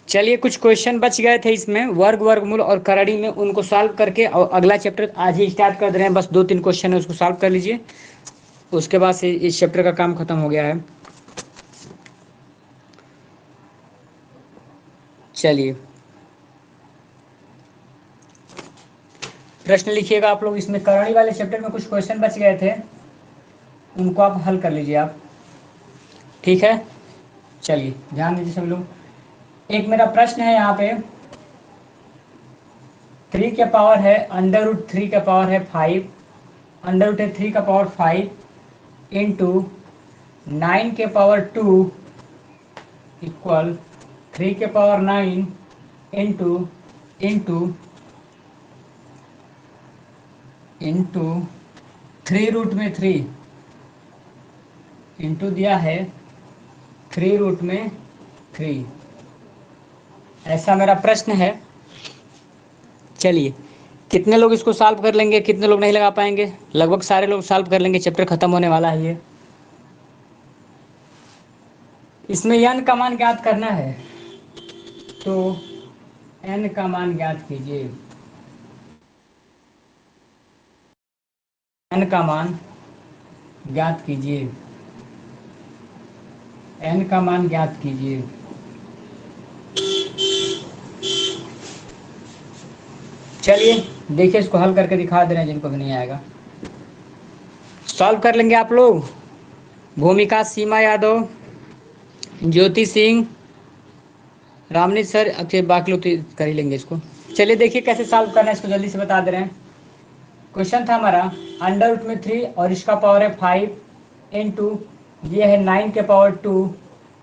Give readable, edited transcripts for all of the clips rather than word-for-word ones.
चलिए कुछ क्वेश्चन बच गए थे इसमें, वर्ग वर्गमूल और करड़ी में, उनको सॉल्व करके और अगला चैप्टर आज ही स्टार्ट कर दे रहे हैं। बस 2-3 क्वेश्चन है, उसको सॉल्व कर लीजिए, उसके बाद से इस चैप्टर का काम खत्म हो गया है। चलिए प्रश्न लिखिएगा आप लोग। इसमें करणी वाले चैप्टर में कुछ क्वेश्चन बच गए थे, उनको आप हल कर लीजिए आप, ठीक है। चलिए ध्यान दीजिए सभी लोग। एक मेरा प्रश्न है यहाँ पे, 3 के पावर है √3 का पावर है 5, √3 का पावर 5 इंटू 9 के पावर 2 इक्वल 3 के power 9 into into into 3√3 into दिया है 3√3। ऐसा मेरा प्रश्न है। चलिए कितने लोग इसको सॉल्व कर लेंगे, कितने लोग नहीं लगा पाएंगे? लगभग सारे लोग सॉल्व कर लेंगे, चैप्टर खत्म होने वाला है ये। इसमें n का मान ज्ञात करना है, तो n का मान ज्ञात कीजिए। n का मान ज्ञात कीजिए, n का मान ज्ञात कीजिए। चलिए देखिए, इसको हल करके दिखा दे रहे हैं जिनको भी नहीं आएगा। सॉल्व कर लेंगे आप लोग। भूमिका, सीमा यादव, ज्योति सिंह, रामनी सर, अच्छे बाकी लोग तो कर ही लेंगे इसको। चलिए देखिए कैसे सॉल्व करना है, इसको जल्दी से बता दे रहे हैं। क्वेश्चन था हमारा √3 और इसका पावर है 5 इंटू ये है 9 के पावर 2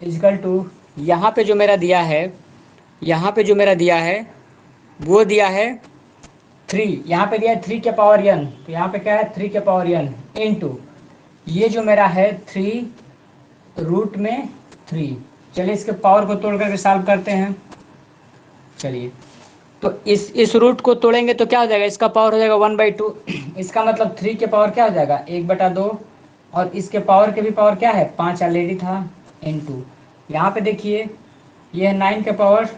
इजकल टू, यहाँ पे जो मेरा दिया है, यहाँ पे जो मेरा दिया है वो दिया है 3, यहाँ पे दिया है 3 के पावर n, तो यहाँ पे क्या है 3 के पावर n इंटू ये जो मेरा है 3√3। चलिए इसके पावर को तोड़ करके सॉल्व करते हैं। चलिए तो इस रूट को तोड़ेंगे तो क्या हो जाएगा, इसका पावर हो जाएगा 1/2। इसका मतलब 3 के पावर क्या हो जाएगा 1/2, और इसके पावर के भी पावर क्या है 5 ऑलरेडी था इंटू, यहाँ पे देखिए ये है 9 के पावर,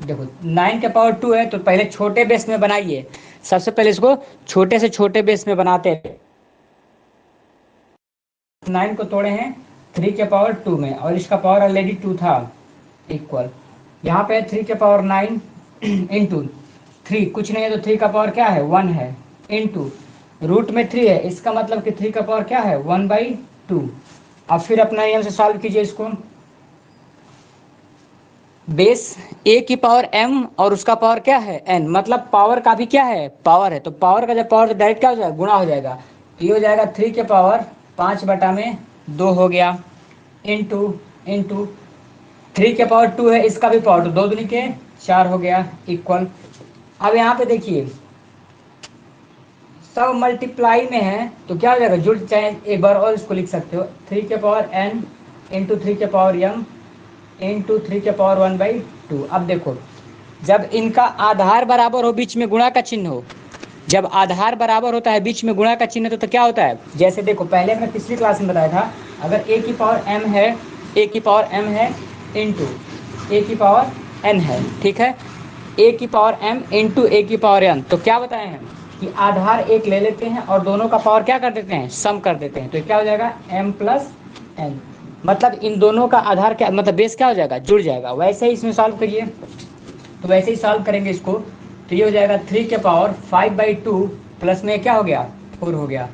देखो 9 के पावर 2 है, तो पहले छोटे बेस में बनाइए। सबसे पहले इसको छोटे से छोटे बेस में बनाते हैं। 9 को तोड़े हैं 3 के पावर 2 में, और इसका पावर ऑलरेडी 2 था इक्वल, यहाँ पे 3 के पावर 9 इंटू 3 कुछ नहीं है, तो 3 का पावर क्या है 1 है इंटू रूट में 3 है, इसका मतलब कि 3 का पावर क्या है 1/2। अब फिर अपना नियम से सॉल्व कीजिए इसको। बेस a की पावर m और उसका पावर क्या है n, मतलब पावर का भी क्या है पावर है, तो पावर का जब पावर तो डायरेक्ट क्या हो जाएगा गुणा हो जाएगा, तो ये हो जाएगा 3 के पावर 5/2 हो गया इंटू इंटू 3 के पावर 2 है, इसका भी पावर, तो 2 दूनी के 4 हो गया इक्वल। अब यहाँ पे देखिए सब मल्टीप्लाई में है, तो क्या हो जाएगा जुड़, चाहे एक बार और इसको लिख सकते हो 3 के पावर n इंटू 3 के पावर m इंटू 3 के पावर 1/2। अब देखो जब इनका आधार बराबर हो, बीच में गुणा का चिन्ह हो, जब आधार बराबर होता है बीच में गुणा का चिन्ह, तो क्या होता है, जैसे देखो पहले मैंने पिछली क्लास में बताया था, अगर a की पावर m है, a की पावर m है इंटू a की पावर n है, ठीक है, a की पावर m इंटू a की पावर n, तो क्या बताए हैं कि आधार एक ले लेते हैं और दोनों का पावर क्या कर देते हैं सम कर देते हैं, तो क्या हो जाएगा m प्लस n, मतलब इन दोनों का आधार क्या, मतलब बेस क्या हो जाएगा जुड़ जाएगा। वैसे ही इसमें सॉल्व करिए, तो वैसे ही सॉल्व करेंगे इसको, तो ये हो जाएगा 3 के पावर 5/2 प्लस में क्या हो गया 4 हो गया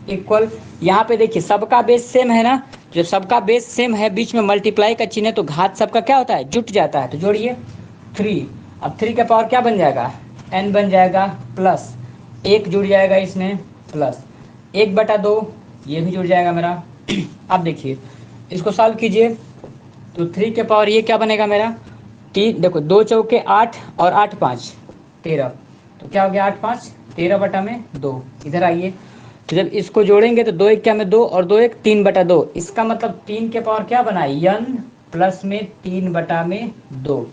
इक्वल। यहाँ पे देखिए सबका बेस सेम है ना, जो सबका बेस सेम है बीच में मल्टीप्लाई का चिन्ह है, तो घात सबका क्या होता है जुट जाता है, तो जोड़िए 3। अब 3 का पावर क्या बन जाएगा n बन जाएगा, प्लस 1 जुड़ जाएगा इसमें, प्लस 1/2 ये भी जुड़ जाएगा मेरा। अब देखिए इसको सॉल्व कीजिए, तो 3 के पावर ये क्या बनेगा मेरा 3, देखो 2 चौके 8 और 8 5 13, तो क्या हो गया 8 5 13/2। इधर आइए, तो जब इसको जोड़ेंगे तो 2 1 क्या में 2 और 2 1 3/2, इसका मतलब 3 के पावर क्या बना n प्लस में 3/2।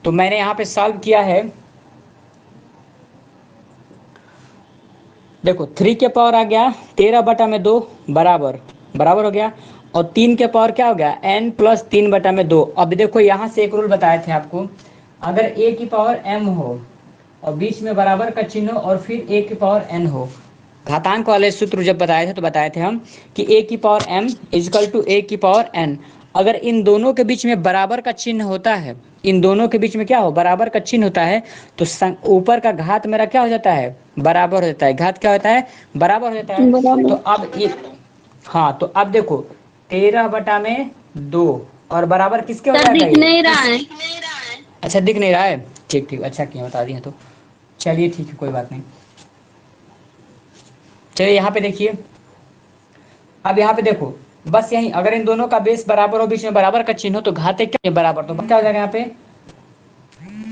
तो मैंने यहाँ पे सॉल्व किया है, देखो 3 के पावर आ गया 13/2 बराबर बराबर हो गया, और 3 के पावर क्या हो गया n प्लस 3/2। अब देखो यहाँ से एक रूल बताए थे आपको, अगर a की पावर m हो और बीच में बराबर का चिन्ह हो और फिर a की पावर n हो, घातांक वाले सूत्र जब बताए थे तो बताए थे हम कि a की power m equal to a की पावर n। अगर इन दोनों के बीच में बराबर का चिन्ह होता है, इन दोनों के बीच में क्या हो, बराबर का चिन्ह होता है, तो ऊपर का घात मेरा क्या हो जाता है, बराबर हो जाता है। घात क्या होता है, बराबर हो जाता है। तो बराबर। अब हाँ, तो अब देखो 13/2 और बराबर किसके हो सर जाएगा दिख ये, नहीं रहा है। अच्छा दिख नहीं रहा है, ठीक ठीक, अच्छा किया बता दिया। तो चलिए ठीक है, कोई बात नहीं। चलिए यहाँ पे देखिए, अब यहाँ पे देखो, बस यही, अगर इन दोनों का बेस बराबर हो, बीच में बराबर का चिन्ह हो, तो घाते क्या बराबर, तो क्या हो जाएगा यहाँ पे,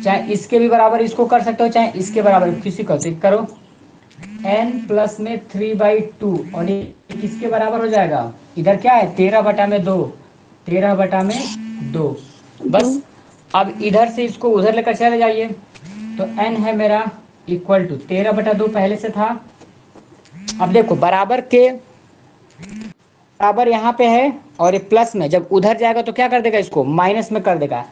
चाहे इसके भी बराबर इसको कर सकते हो, चाहे इसके बराबर किसी को करो। n प्लस में 3/2 और ये किसके बराबर हो जाएगा, इधर क्या है 13/2, 13/2। दो। बस अब इधर से इसको उधर लेकर चले जाइए, तो n है मेरा इक्वल टू 13/2 पहले से था। अब देखो बराबर के बराबर यहाँ पे है और ये प्लस में, जब उधर जाएगा तो क्या कर देगा, इसको माइनस में कर देगा।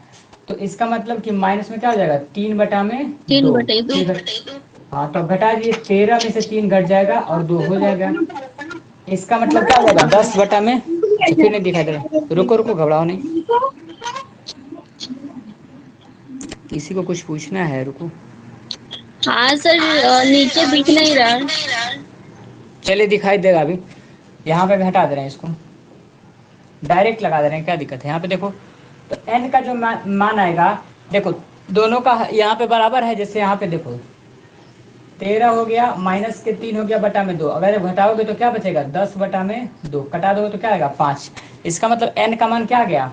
तो इसका मतलब कि माइनस में क्या हो जाएगा, 3/2। 3/2। हाँ, तो घटा दिए, 13 में से 3 घट जाएगा और 2 हो जाएगा। इसका मतलब क्या हो जाएगा, 10/, अच्छा फिर नहीं दिखाई दे रहा, रुको रुको, घबराओ नहीं, किसी को कुछ पूछना है, रुको। हाँ सर, नीचे दिख नहीं रहा है। चलिए दिखाई देगा अभी, यहाँ पे भी हटा दे रहे हैं इसको, डायरेक्ट लगा दे रहे हैं, क्या दिक्कत है। यहाँ पे देखो, तो n का जो मान आएगा, देखो दोनों का यहाँ पे बराबर है, जैसे यहाँ पे देखो 13 हो गया, माइनस के 3 हो गया, बटा में 2, अगर घटाओगे तो क्या बचेगा, 10/2, कटा दोगे तो क्या आएगा 5। इसका मतलब n का मान क्या आ गया,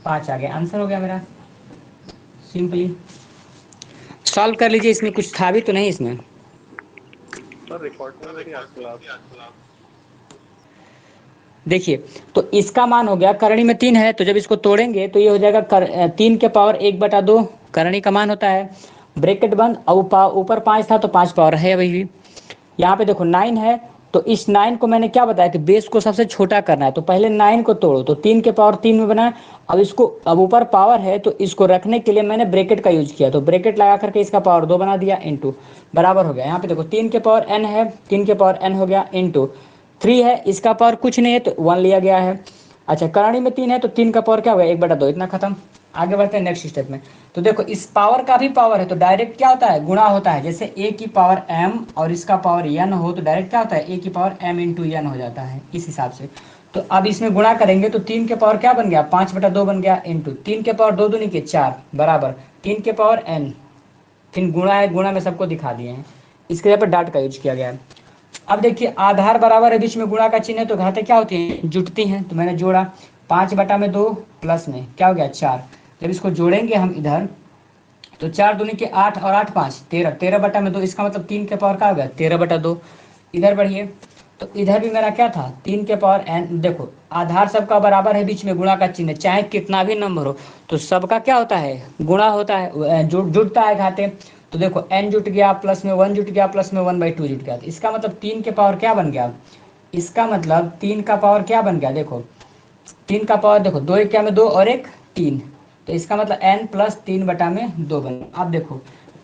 5 आ गया, आंसर हो गया मेरा। सिंपली सॉल्व कर लीजिए, इसमें कुछ था भी तो नहीं इसमें। सर रिकॉर्ड में मेरी आज क्लास। देखिए, तो इसका मान हो गया, करणी में 3 है, तो जब इसको तोड़ेंगे तो ये हो जाएगा 3 के पावर 1/2 करणी का मान होता है, ब्रैकेट बंद। और ऊपर 5 था तो 5 पावर है अभी भी। यहाँ पे देखो 9 है, तो इस 9 को मैंने क्या बताया कि बेस को सबसे छोटा करना है, तो पहले 9 को तोड़ो, तो 3 के पावर 3 में बना। अब इसको, अब ऊपर पावर है तो इसको रखने के लिए मैंने ब्रैकेट का यूज किया, तो ब्रैकेट लगा करके इसका पावर 2 बना दिया, इंटू बराबर हो गया। यहाँ पे देखो 3 के पावर n है, 3 के पावर n हो गया, इंटू 3 है, इसका पावर कुछ नहीं है तो 1 लिया गया है। अच्छा, करणी में 3 है तो 3 का पावर क्या होगा, 1/2, इतना खत्म। आगे बढ़ते हैं नेक्स्ट स्टेप में। तो देखो इस पावर का भी पावर है, तो डायरेक्ट क्या होता है, गुणा होता है। जैसे a की पावर m और इसका पावर n हो, तो डायरेक्ट क्या होता है, a की पावर m इंटू n हो जाता है, इस हिसाब से। तो अब इसमें गुणा करेंगे तो 3 के पावर क्या बन गया, 5/2 बन गया, इंटू 3 के पावर 2 दूनी के 4 बराबर 3 के पावर n। फिर गुणा है, गुणा में सबको दिखा दिए हैं, इसके जगह पर डॉट का यूज किया गया है। अब देखिए आधार बराबर है, बीच में गुणा का चिन्ह है, तो घातें क्या होती हैं, जुटती हैं। तो मैंने जोड़ा 5/2 प्लस में क्या हो गया 4। जब इसको जोड़ेंगे हम इधर, तो 4 दूनी के 8 और 8 5 13, 13/2, इसका मतलब 3 के पावर क्या हो गया 13/2। इधर बढ़िए, तो इधर भी मेरा क्या था 3 के पावर n। देखो आधार सबका बराबर है, बीच में गुणा का चिन्ह, चाहे कितना भी नंबर हो तो सबका क्या होता है, गुणा होता है, जुटता है घाते। तो देखो n जुट गया, प्लस में 1 जुट गया, प्लस में 1/2 जुट गया, तो इसका मतलब 3 के पावर क्या बन गया, इसका मतलब 3 का पावर क्या बन गया, देखो 3 का पावर, देखो 2 1 में 2 और 1 3, तो इसका मतलब n प्लस 3/2 बन। अब देखो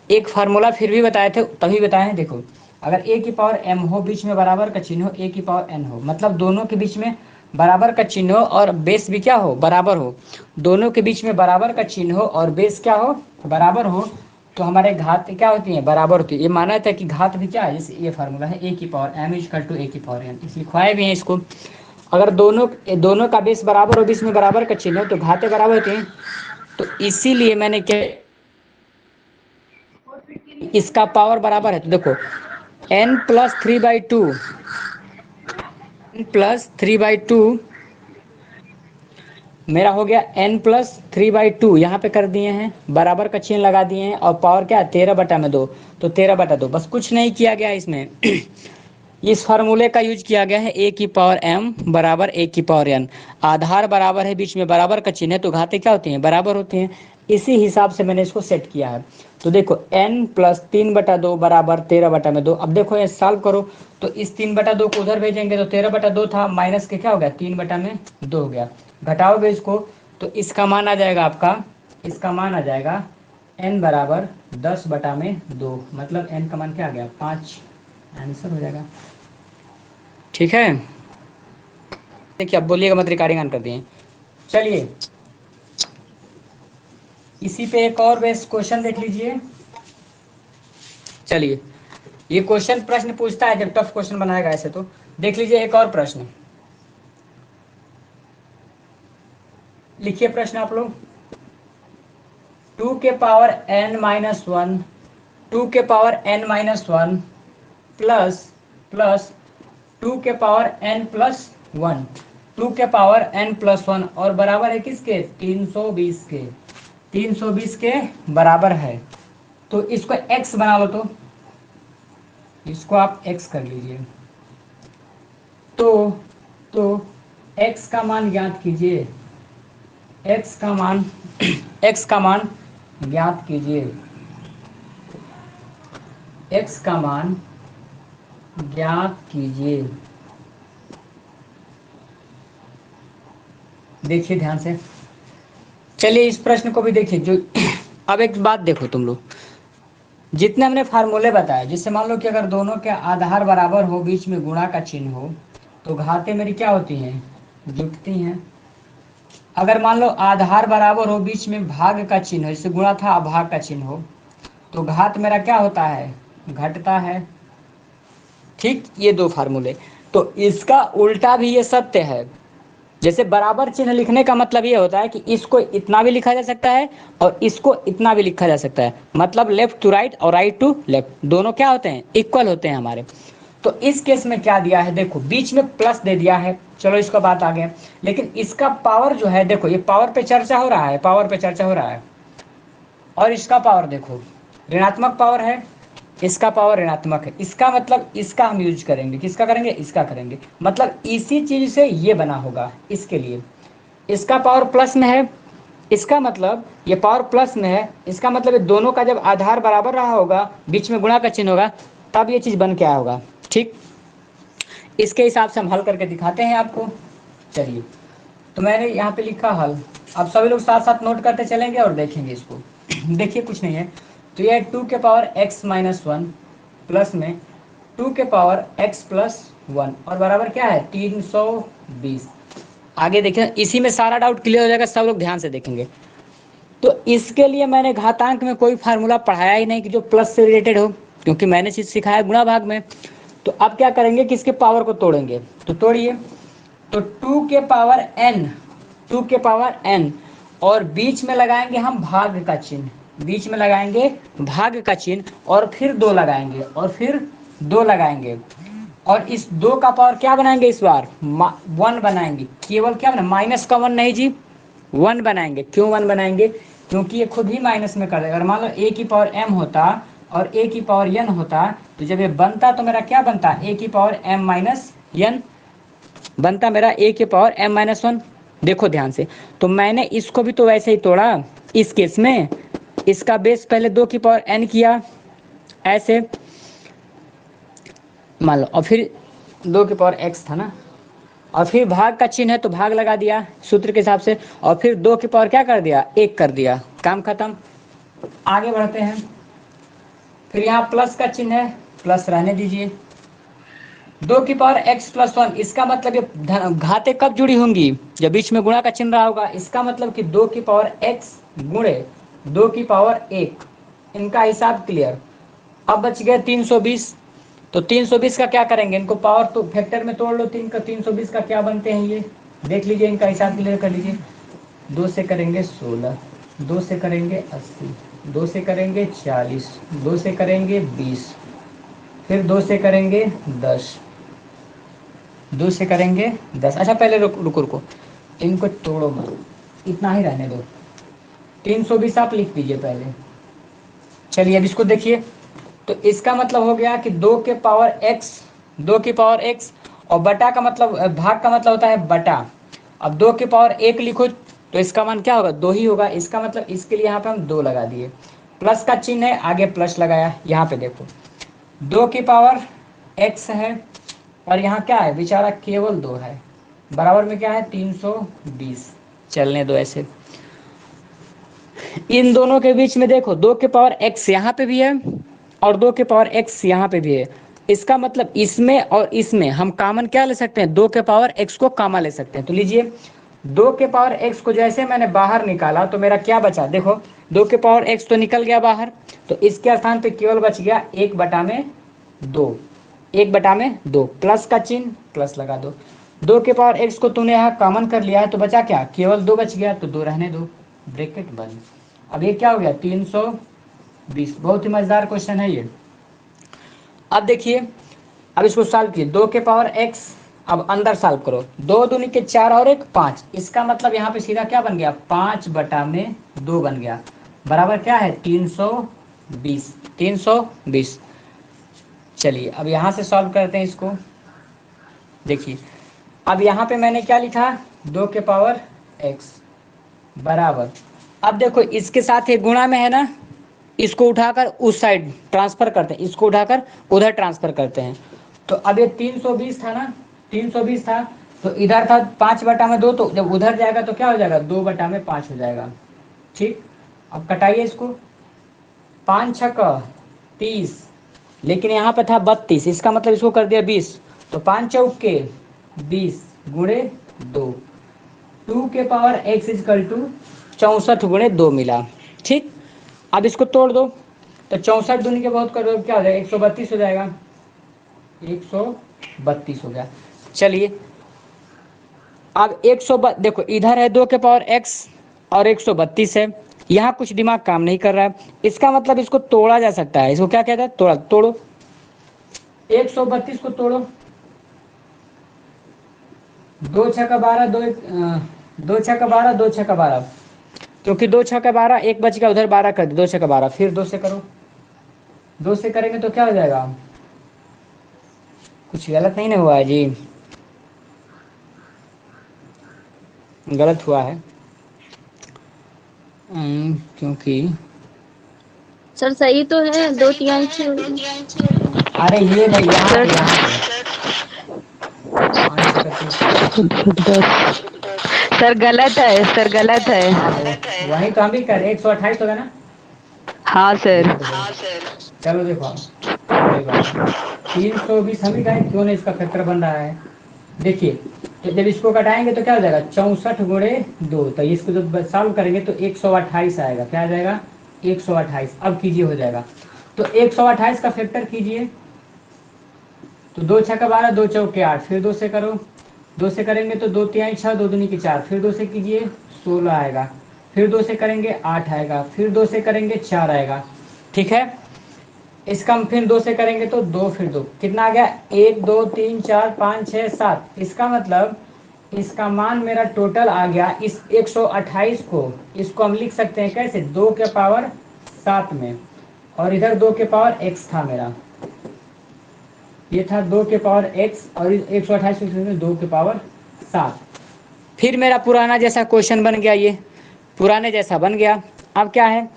एक फार्मूला फिर भी बताए थे, तभी बताए हैं। देखो अगर a की पावर m हो, बीच में बराबर का चिन्ह हो, a की पावर n हो, मतलब दोनों के बीच में बराबर का चिन्ह हो और बेस भी क्या हो, बराबर हो। दोनों के बीच में बराबर का चिन्ह हो और बेस क्या हो, बराबर हो, तो हमारे घात क्या होती है, बराबर होती है। ये माना था कि घात भी क्या है, जैसे ये फार्मूला है a की power m equal to a की पावर n, इसलिए लिखवाए भी हैं इसको। अगर दोनों का बेस बराबर हो, बीच में बराबर का चिन्ह हो, तो घाते बराबर होते हैं। तो इसीलिए मैंने क्या, इसका पावर बराबर है, तो देखो n प्लस 3/2, n प्लस 3/2 मेरा हो गया, n प्लस 3/2 यहाँ पे कर दिए हैं, बराबर का चिन्ह लगा दिए हैं, और पावर क्या है 13/2, तो 13/2, बस कुछ नहीं किया गया इसमें। इस फार्मूले का यूज किया गया है, a की पावर m बराबर a की पावर n। आधार बराबर है, बीच में बराबर का चिन्ह है, तो घाते क्या होती हैं, बराबर होती हैं। इसी हिसाब से मैंने इसको सेट किया है। तो देखो n प्लस 3/2 बराबर 13/2। अब देखो ये सॉल्व करो, तो इस 3/2 को उधर भेजेंगे, तो 13/2 था, माइनस के क्या हो गया 3/2 हो गया। घटाओगे इसको तो इसका मान आ जाएगा आपका, इसका मान आ जाएगा n बराबर 10/2, मतलब n का मान क्या आ गया 5, आंसर हो जाएगा। ठीक है, देखिए अब बोलिएगा मत, रिकॉर्डिंग ऑन कर दिए। चलिए इसी पे एक और बेस्ट क्वेश्चन देख लीजिए। चलिए ये क्वेश्चन प्रश्न पूछता है जब टफ क्वेश्चन बनाएगा ऐसे, तो देख लीजिए एक और प्रश्न। लिखिए प्रश्न आप लोग। 2 के पावर n-1, 2 के पावर n-1 प्लस 2 के पावर n+1, 2 के पावर n+1 और बराबर है किसके 320 के, 320 के बराबर है। तो इसको x बना लो, तो इसको आप x कर लीजिए। तो x का मान ज्ञात कीजिए, x का मान x का मान ज्ञात कीजिए, x का मान ज्ञात कीजिए। देखिए ध्यान से, चलिए इस प्रश्न को भी देखिए। जो अब एक बात देखो तुम लोग, जितने हमने फार्मूले बताए, जिससे मान लो कि अगर दोनों के आधार बराबर हो, बीच में गुणा का चिन्ह हो, तो घातें मेरी क्या होती हैं, जुटती हैं। अगर मान लो आधार बराबर हो, बीच में भाग का चिन्ह हो, जैसे गुणा था अभाग का चिन्ह हो, तो घात मेरा क्या होता है, घटता है। ठीक, ये दो फार्मूले। तो इसका उल्टा भी ये सत्य है। जैसे बराबर चिन्ह लिखने का मतलब ये होता है कि इसको इतना भी लिखा जा सकता है और इसको इतना भी लिखा जा सकता है, मतलब लेफ्ट टू राइट और राइट टू लेफ्ट दोनों क्या होते हैं, इक्वल होते हैं हमारे। तो इस केस में क्या दिया है, देखो बीच में प्लस दे दिया है, चलो इसका बात आ गया। लेकिन इसका पावर जो है, देखो ये पावर पे चर्चा हो रहा है, पावर पे चर्चा हो रहा है, और इसका पावर देखो ऋणात्मक पावर है, इसका पावर ऋणात्मक है। इसका मतलब इसका हम यूज करेंगे, किसका करेंगे, इसका करेंगे। मतलब इसी चीज से ये बना होगा, इसके लिए इसका पावर प्लस में है, इसका मतलब ये पावर प्लस में है, इसका मतलब ये दोनों का जब आधार बराबर रहा होगा, बीच में गुणा का चिन्ह होगा, तब ये चीज बन के आया होगा। ठीक, इसके हिसाब से हम हल करके दिखाते हैं आपको। चलिए, तो मैंने यहाँ पे लिखा हल, अब सभी लोग साथ साथ नोट करते चलेंगे और देखेंगे इसको। देखिए कुछ नहीं है, तो ये 2 के पावर x-1 प्लस में 2 के पावर x+1 और बराबर क्या है 320। आगे देखिए, इसी में सारा डाउट क्लियर हो जाएगा, सब लोग ध्यान से देखेंगे। तो इसके लिए मैंने घातांक में कोई फार्मूला पढ़ाया ही नहीं कि जो प्लस से रिलेटेड हो, क्योंकि मैंने चीज सिखाया गुणा भाग में। तो अब क्या करेंगे कि इसके पावर को तोड़ेंगे, तो तोड़िए। तो 2 के पावर n, 2 के पावर n और बीच में लगाएंगे हम भाग का चिन्ह, बीच में लगाएंगे भाग का चिन्ह और फिर 2 लगाएंगे और फिर 2 लगाएंगे, और इस 2 का पावर क्या बनाएंगे, इस बार 1 बनाएंगे। केवल क्या बना, माइनस का 1 नहीं जी, 1 बनाएंगे। क्यों 1 बनाएंगे, क्योंकि ये खुद ही माइनस में कर देगा। अगर मान लो a की पावर m होता और a की पावर n होता, तो जब ये बनता तो मेरा क्या बनता, a की पावर m-n बनता मेरा a की पावर m-1। देखो ध्यान से, तो मैंने इसको भी तो वैसे ही तोड़ा। इस केस में इसका बेस पहले 2 की पावर n किया ऐसे मान लो, और फिर 2 की पावर x था ना, और फिर भाग का चिन्ह है तो भाग लगा दिया सूत्र के हिसाब से, और फिर 2 की पावर क्या कर दिया, 1 कर दिया, काम खत्म। आगे बढ़ते हैं, फिर यहाँ प्लस का चिन्ह है, प्लस रहने दीजिए। 2 की पावर x+1, इसका मतलब ये घातें कब जुड़ी होंगी, जब बीच में गुणा का चिन्ह रहा होगा। इसका मतलब कि 2 की पावर x गुणे 2 की पावर 1, इनका हिसाब क्लियर। अब बच गए 320। तो 320 का क्या करेंगे, इनको पावर तो फैक्टर में तोड़ लो, 3 का 320 का क्या बनते हैं ये देख लीजिए, इनका हिसाब क्लियर कर लीजिए। 2 से करेंगे 16, 2 से करेंगे 80, 2 से करेंगे 40, 2 से करेंगे 20, फिर 2 से करेंगे 10, 2 से करेंगे 10। अच्छा पहले रुको, इनको तोड़ो मत, इतना ही रहने दो। 320 आप लिख दीजिए पहले। चलिए अब इसको देखिए, तो इसका मतलब हो गया कि 2 के पावर x, 2 की पावर x और बटा का मतलब भाग का मतलब होता है बटा। अब 2 की पावर 1 लिखो तो इसका मान क्या होगा, 2 ही होगा। इसका मतलब इसके लिए यहाँ पे हम 2 लगा दिए, प्लस का चिन्ह है आगे प्लस लगाया। यहाँ पे देखो 2 की पावर x है और यहाँ क्या है बेचारा, केवल 2 है, बराबर में क्या है 320। चलने दो ऐसे। इन दोनों के बीच में देखो 2 के पावर x यहाँ पे भी है और 2 के पावर x यहाँ पे भी है। इसका मतलब इसमें और इसमें हम कॉमन क्या ले सकते हैं, 2 के पावर x को कॉमन ले सकते हैं। तो लीजिए 2 के पावर x को जैसे मैंने बाहर निकाला तो मेरा क्या बचा, देखो 2 के पावर x तो निकल गया बाहर, तो इसके स्थान पे केवल बच गया 1/2, 1/2 प्लस का चिन्ह प्लस लगा दो। 2 के पावर x को तूने यहाँ कॉमन कर लिया है तो बचा क्या, केवल 2 बच गया, तो 2 रहने दो, ब्रैकेट बंद। अब ये क्या हो गया 320। बहुत ही मजेदार क्वेश्चन है ये। अब देखिए, अब इसको सॉल्व कीजिए, 2 के पावर x, अब अंदर सॉल्व करो, 2 दूनी के 4 और 1 5, इसका मतलब यहाँ पे सीधा क्या बन गया 5/2 बन गया, बराबर क्या है 320, 320। चलिए अब यहाँ से सॉल्व करते हैं इसको। देखिए अब यहाँ पे मैंने क्या लिखा, 2 के पावर x बराबर, अब देखो इसके साथ ये गुणा में है ना, इसको उठाकर उस साइड ट्रांसफर करते हैं, इसको उठाकर उधर ट्रांसफर करते हैं। तो अब ये 320 था ना, 320 था, तो इधर था 5/2, तो जब उधर जाएगा तो क्या हो जाएगा 2/5 हो जाएगा। ठीक, अब कटाइए इसको, 5 6 30, लेकिन यहाँ पे था 32, इसका मतलब इसको कर दिया 20, तो 5 चौके 20 गुणे 2, 2 के पावर x इजकल टू 64 गुणे 2 मिला। ठीक, अब इसको तोड़ दो, तो 64 दूनी के बहुत कर दो, क्या हो जाएगा 132 हो जाएगा, 132 हो गया। चलिए अब 100 देखो इधर है 2 के पावर x और 132 है, यहाँ कुछ दिमाग काम नहीं कर रहा है, इसका मतलब इसको तोड़ा जा सकता है, इसको क्या कहता है तोड़ा, तोड़ो 132 को तोड़ो, 2 6 12, 2 6 12, 2 6 12, क्योंकि 2 6 12, 1 बच गया उधर 12 कर दो, 2 6 12, फिर 2 से करो, 2 से करेंगे तो क्या हो जाएगा, कुछ गलत नहीं ना हुआ है जी, गलत हुआ है क्योंकि सर सही तो है, 2 3 अरे ये नहीं, यहाँ सर गलत है, सर गलत है। वही तो हम भी कर रहे, 128 होगा ना। हाँ सर। चलो देखो 320 हम ही कहें, क्यों नहीं इसका फैक्टर बन रहा है। देखिए तो जब इसको घटाएंगे तो क्या हो जाएगा 64 गुणे 2, तो इसको जब सॉल्व करेंगे तो 128 आएगा, क्या आ जाएगा 128। अब कीजिए हो जाएगा, तो 128 का फैक्टर कीजिए, तो 2 6 12, 2 चौके 8, फिर 2 से करो, 2 से करेंगे तो 2 3 6, 2 दूनी की 4, फिर 2 से कीजिए 16 आएगा, फिर 2 से करेंगे 8 आएगा, फिर 2 से करेंगे 4 आएगा। ठीक है, इसका हम फिर 2 से करेंगे तो 2, फिर 2, कितना आ गया 1 2 3 4 5 6 7, इसका मतलब इसका मान मेरा टोटल आ गया, इस 128 को इसको हम लिख सकते हैं कैसे 2 के पावर 7 में, और इधर 2 के पावर x था मेरा, ये था 2 के पावर x और 128 में 2 के पावर 7। फिर मेरा पुराना जैसा क्वेश्चन बन गया, ये पुराने जैसा बन गया। अब क्या है,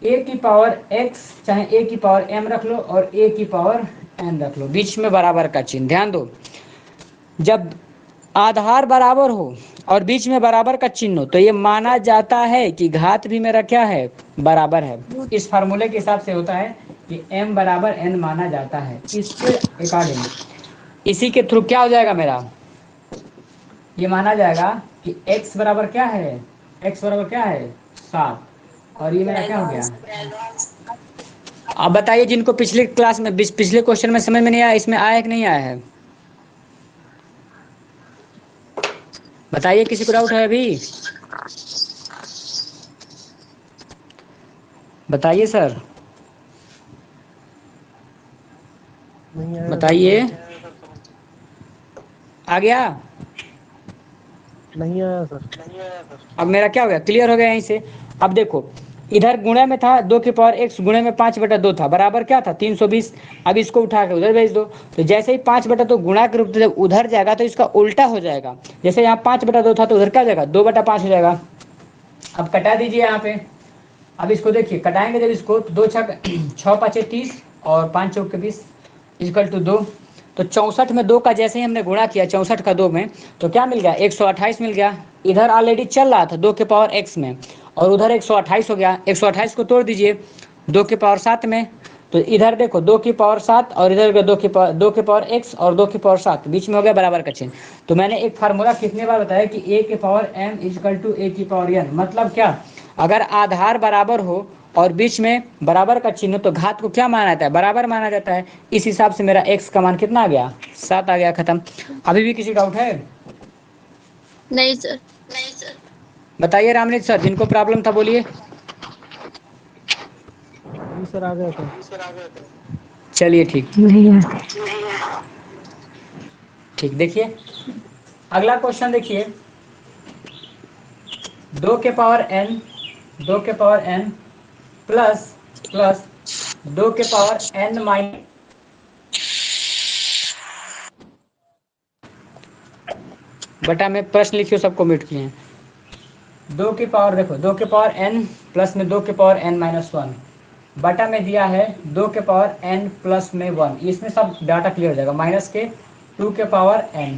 a की पावर x चाहे a की पावर m रख लो और a की पावर n रख लो, बीच में बराबर का चिन्ह। ध्यान दो, जब आधार बराबर हो और बीच में बराबर का चिन्ह हो तो ये माना जाता है कि घात भी मेरा क्या है बराबर है। इस फार्मूले के हिसाब से होता है कि m बराबर n माना जाता है, इसके अकॉर्डिंग इसी के थ्रू क्या हो जाएगा मेरा, ये माना जाएगा कि x बराबर क्या है, x बराबर क्या है 7, और ये मेरा क्या हो गया। अब बताइए जिनको पिछले क्लास में पिछले क्वेश्चन में समझ में नहीं आया, इसमें आया कि नहीं आया है, बताइए किसी को डाउट है अभी, बताइए सर, बताइए आ गया, नहीं आया सर। अब मेरा क्या हो गया, क्लियर हो गया यहीं से। अब देखो इधर गुणे में था 2 के पावर x गुणे में 5/2 था, बराबर क्या था 320। अब इसको उठा के उधर भेज दो, तो जैसे ही 5/2 गुणा के रूप में जब उधर जाएगा तो इसका उल्टा हो जाएगा, जैसे यहाँ 5/2 था तो उधर क्या हो जाएगा 2/5 हो जाएगा। अब कटा दीजिए यहाँ पे, अब इसको देखिए कटाएंगे जब इसको, तो 2 6 5 30 और 5 चौके 20 इक्वल टू 2, तो 64 में 2 का जैसे ही हमने गुणा किया 64 का 2 में, तो क्या मिल गया 128 मिल गया। इधर ऑलरेडी चल रहा था 2 के पावर x में, और उधर 128 हो गया। 128 को तोड़ दीजिए 2 की पावर 7 में, तो इधर देखो 2 की पावर 7 और इधर 2 की पावर x और 2 की पावर 7, बीच में हो गया बराबर का चिन्ह। तो मैंने एक फार्मूला कितने बार बताया कि a की power m equal to a की पावर n, मतलब क्या, अगर आधार बराबर हो और बीच में बराबर का चिन्ह तो घात को क्या माना जाता है, बराबर माना जाता है। इस हिसाब से मेरा x का मान कितना आ गया, 7 आ गया, खत्म। अभी भी किसी डाउट है? नहीं सर। बताइए रामनीत सर, जिनको प्रॉब्लम था बोलिए। सर आ गया था। चलिए ठीक नहीं है। ठीक। देखिए अगला क्वेश्चन देखिए, 2 के पावर n, 2 के पावर n प्लस 2 के पावर n माइनस, बटा में प्रश्न लिखियो, सबको म्यूट किए हैं। 2 की पावर देखो, 2 के पावर n प्लस में 2 के पावर n माइनस 1 बटा में दिया है 2 के पावर n प्लस में 1, इसमें सब डाटा क्लियर हो जाएगा, माइनस के 2 के पावर n।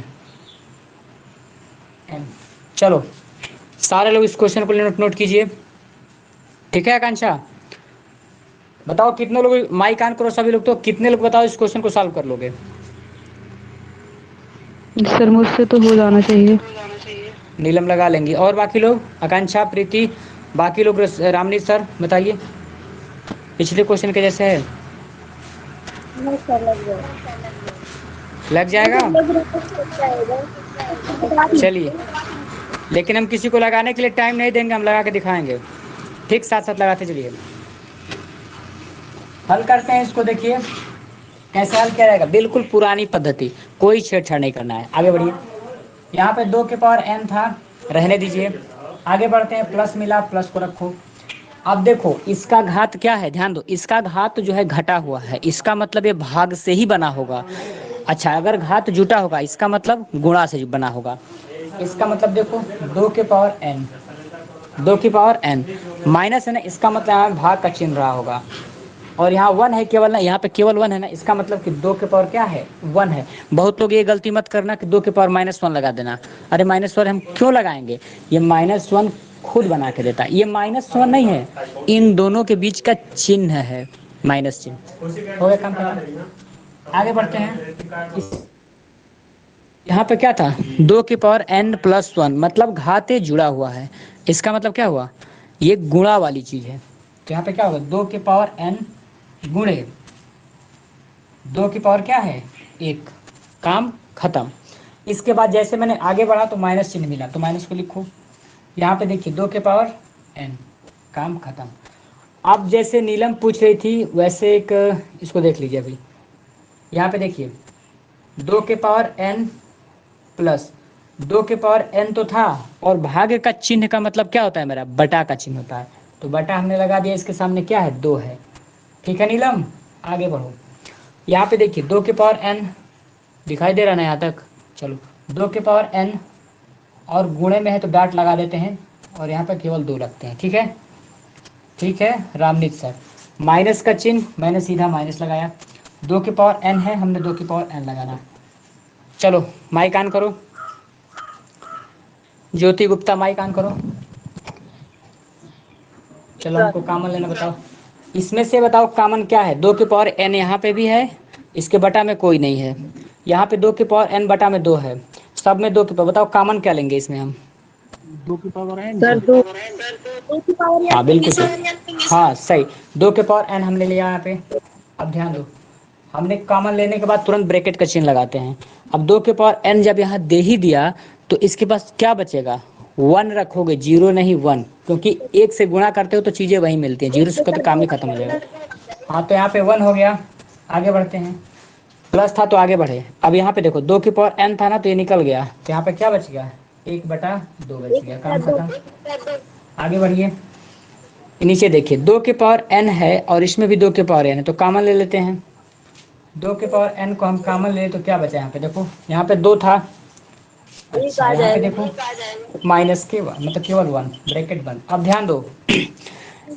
चलो सारे लोग इस क्वेश्चन को नोट कीजिए, ठीक है। आकांक्षा बताओ कितने लोग, माइक ऑन करो सभी लोग, तो कितने लोग बताओ इस क्वेश्चन को सॉल्व कर लोगे? सर मुझसे तो हो जाना चाहिए। नीलम लगा लेंगी, और बाकी लोग, आकांक्षा, प्रीति, बाकी लोग, रामनीत सर बताइए, पिछले क्वेश्चन के जैसे है? लग जाएगा। चलिए, लेकिन हम किसी को लगाने के लिए टाइम नहीं देंगे, हम लगा के दिखाएंगे, ठीक, साथ साथ लगाते चलिए। हल करते हैं इसको, देखिए कैसे हल किया जाएगा, बिल्कुल पुरानी पद्धति, कोई छेड़छाड़ नहीं करना है। आगे बढ़िए, यहाँ पे 2 के पावर n था, रहने दीजिए। आगे बढ़ते हैं, प्लस मिला, प्लस को रखो। अब देखो इसका घात क्या है, ध्यान दो, इसका घात जो है घटा हुआ है, इसका मतलब ये भाग से ही बना होगा। अच्छा, अगर घात जुटा होगा इसका मतलब गुणा से बना होगा। इसका मतलब देखो 2 के पावर n, 2 की पावर n माइनस है ना, इसका मतलब यहाँ भाग का चिन्ह रहा होगा, और यहाँ 1 है केवल ना, यहाँ पे केवल 1 है ना, इसका मतलब कि 2 के पावर क्या है, 1 है। बहुत लोग ये गलती मत करना कि 2 के पावर -1 लगा देना, अरे -1 हम क्यों लगाएंगे, ये -1 खुद बना के देता है, ये -1 नहीं है, इन दोनों के बीच का चिन्ह है, माइनस चिन्ह। हो गया काम खत्म। आगे बढ़ते हैं, यहाँ पे क्या था, 2 की पावर n प्लस 1, मतलब घाते जुड़ा हुआ है, इसका मतलब क्या हुआ, ये गुणा वाली चीज है। तो यहाँ पे क्या होगा, 2 की पावर n गुणे 2 की पावर क्या है 1, काम खत्म। इसके बाद जैसे मैंने आगे बढ़ा तो माइनस चिन्ह मिला, तो माइनस को लिखो। यहाँ पे देखिए 2 के पावर n, काम खत्म। अब जैसे नीलम पूछ रही थी वैसे एक इसको देख लीजिए। अभी यहाँ पे देखिए 2 के पावर n प्लस 2 के पावर n तो था, और भाग का चिन्ह का मतलब क्या होता है मेरा, बटा का चिन्ह होता है, तो बटा हमने लगा दिया, इसके सामने क्या है 2 है, ठीक है नीलम। आगे बढ़ो, यहाँ पे देखिए 2 के पावर n दिखाई दे रहा ना यहाँ तक, चलो 2 के पावर n और गुणे में है तो डाट लगा देते हैं, और यहाँ पे केवल 2 रखते हैं, ठीक है। ठीक है रामनीत सर, माइनस का चिन्ह मैंने सीधा माइनस लगाया, 2 के पावर n है, हमने 2 के पावर n लगाना। चलो माइक ऑन करो, ज्योति गुप्ता माइक ऑन करो। चलो हमको कॉमन लेना बताओ, इसमें से बताओ कॉमन क्या है, 2 के पावर n यहाँ पे भी है, इसके बटा में कोई नहीं है, यहाँ पे 2 के पावर n बटा में 2 है, सब में 2 के पावर, बताओ कॉमन क्या लेंगे इसमें हम। 2 की पावर n सर दो। हाँ बिल्कुल ठीक, हाँ सही, 2 के पावर n हमने लिया यहाँ पे। अब ध्यान दो, हमने कॉमन लेने के बाद तुरंत ब्रैकेट का चिन्ह लगाते हैं। अब 2 के पावर n जब यहाँ दे ही दिया तो इसके पास क्या बचेगा, 1 रखोगे, 0 नहीं 1, क्योंकि 1 से गुणा करते हो तो चीज़ें वही मिलती हैं, 0 से तो काम ही खत्म हो जाएगा। हाँ तो यहाँ पे 1 हो गया। आगे बढ़ते हैं, प्लस था तो आगे बढ़े। अब यहाँ पे देखो 2 की पावर n था ना, तो ये निकल गया, तो यहाँ पे क्या बच गया, 1/2 बच गया, काम खत्म। आगे बढ़िए, नीचे देखिए 2 के पावर n है और इसमें भी 2 के पावर n है, तो कॉमन ले लेते हैं। 2 के पावर n को हम कॉमन ले तो क्या बचा यहाँ पे, देखो यहाँ पे 2 था, अच्छा यहाँ पे देखो माइनस के मतलब केवल 1, ब्रैकेट बंद। अब ध्यान दो,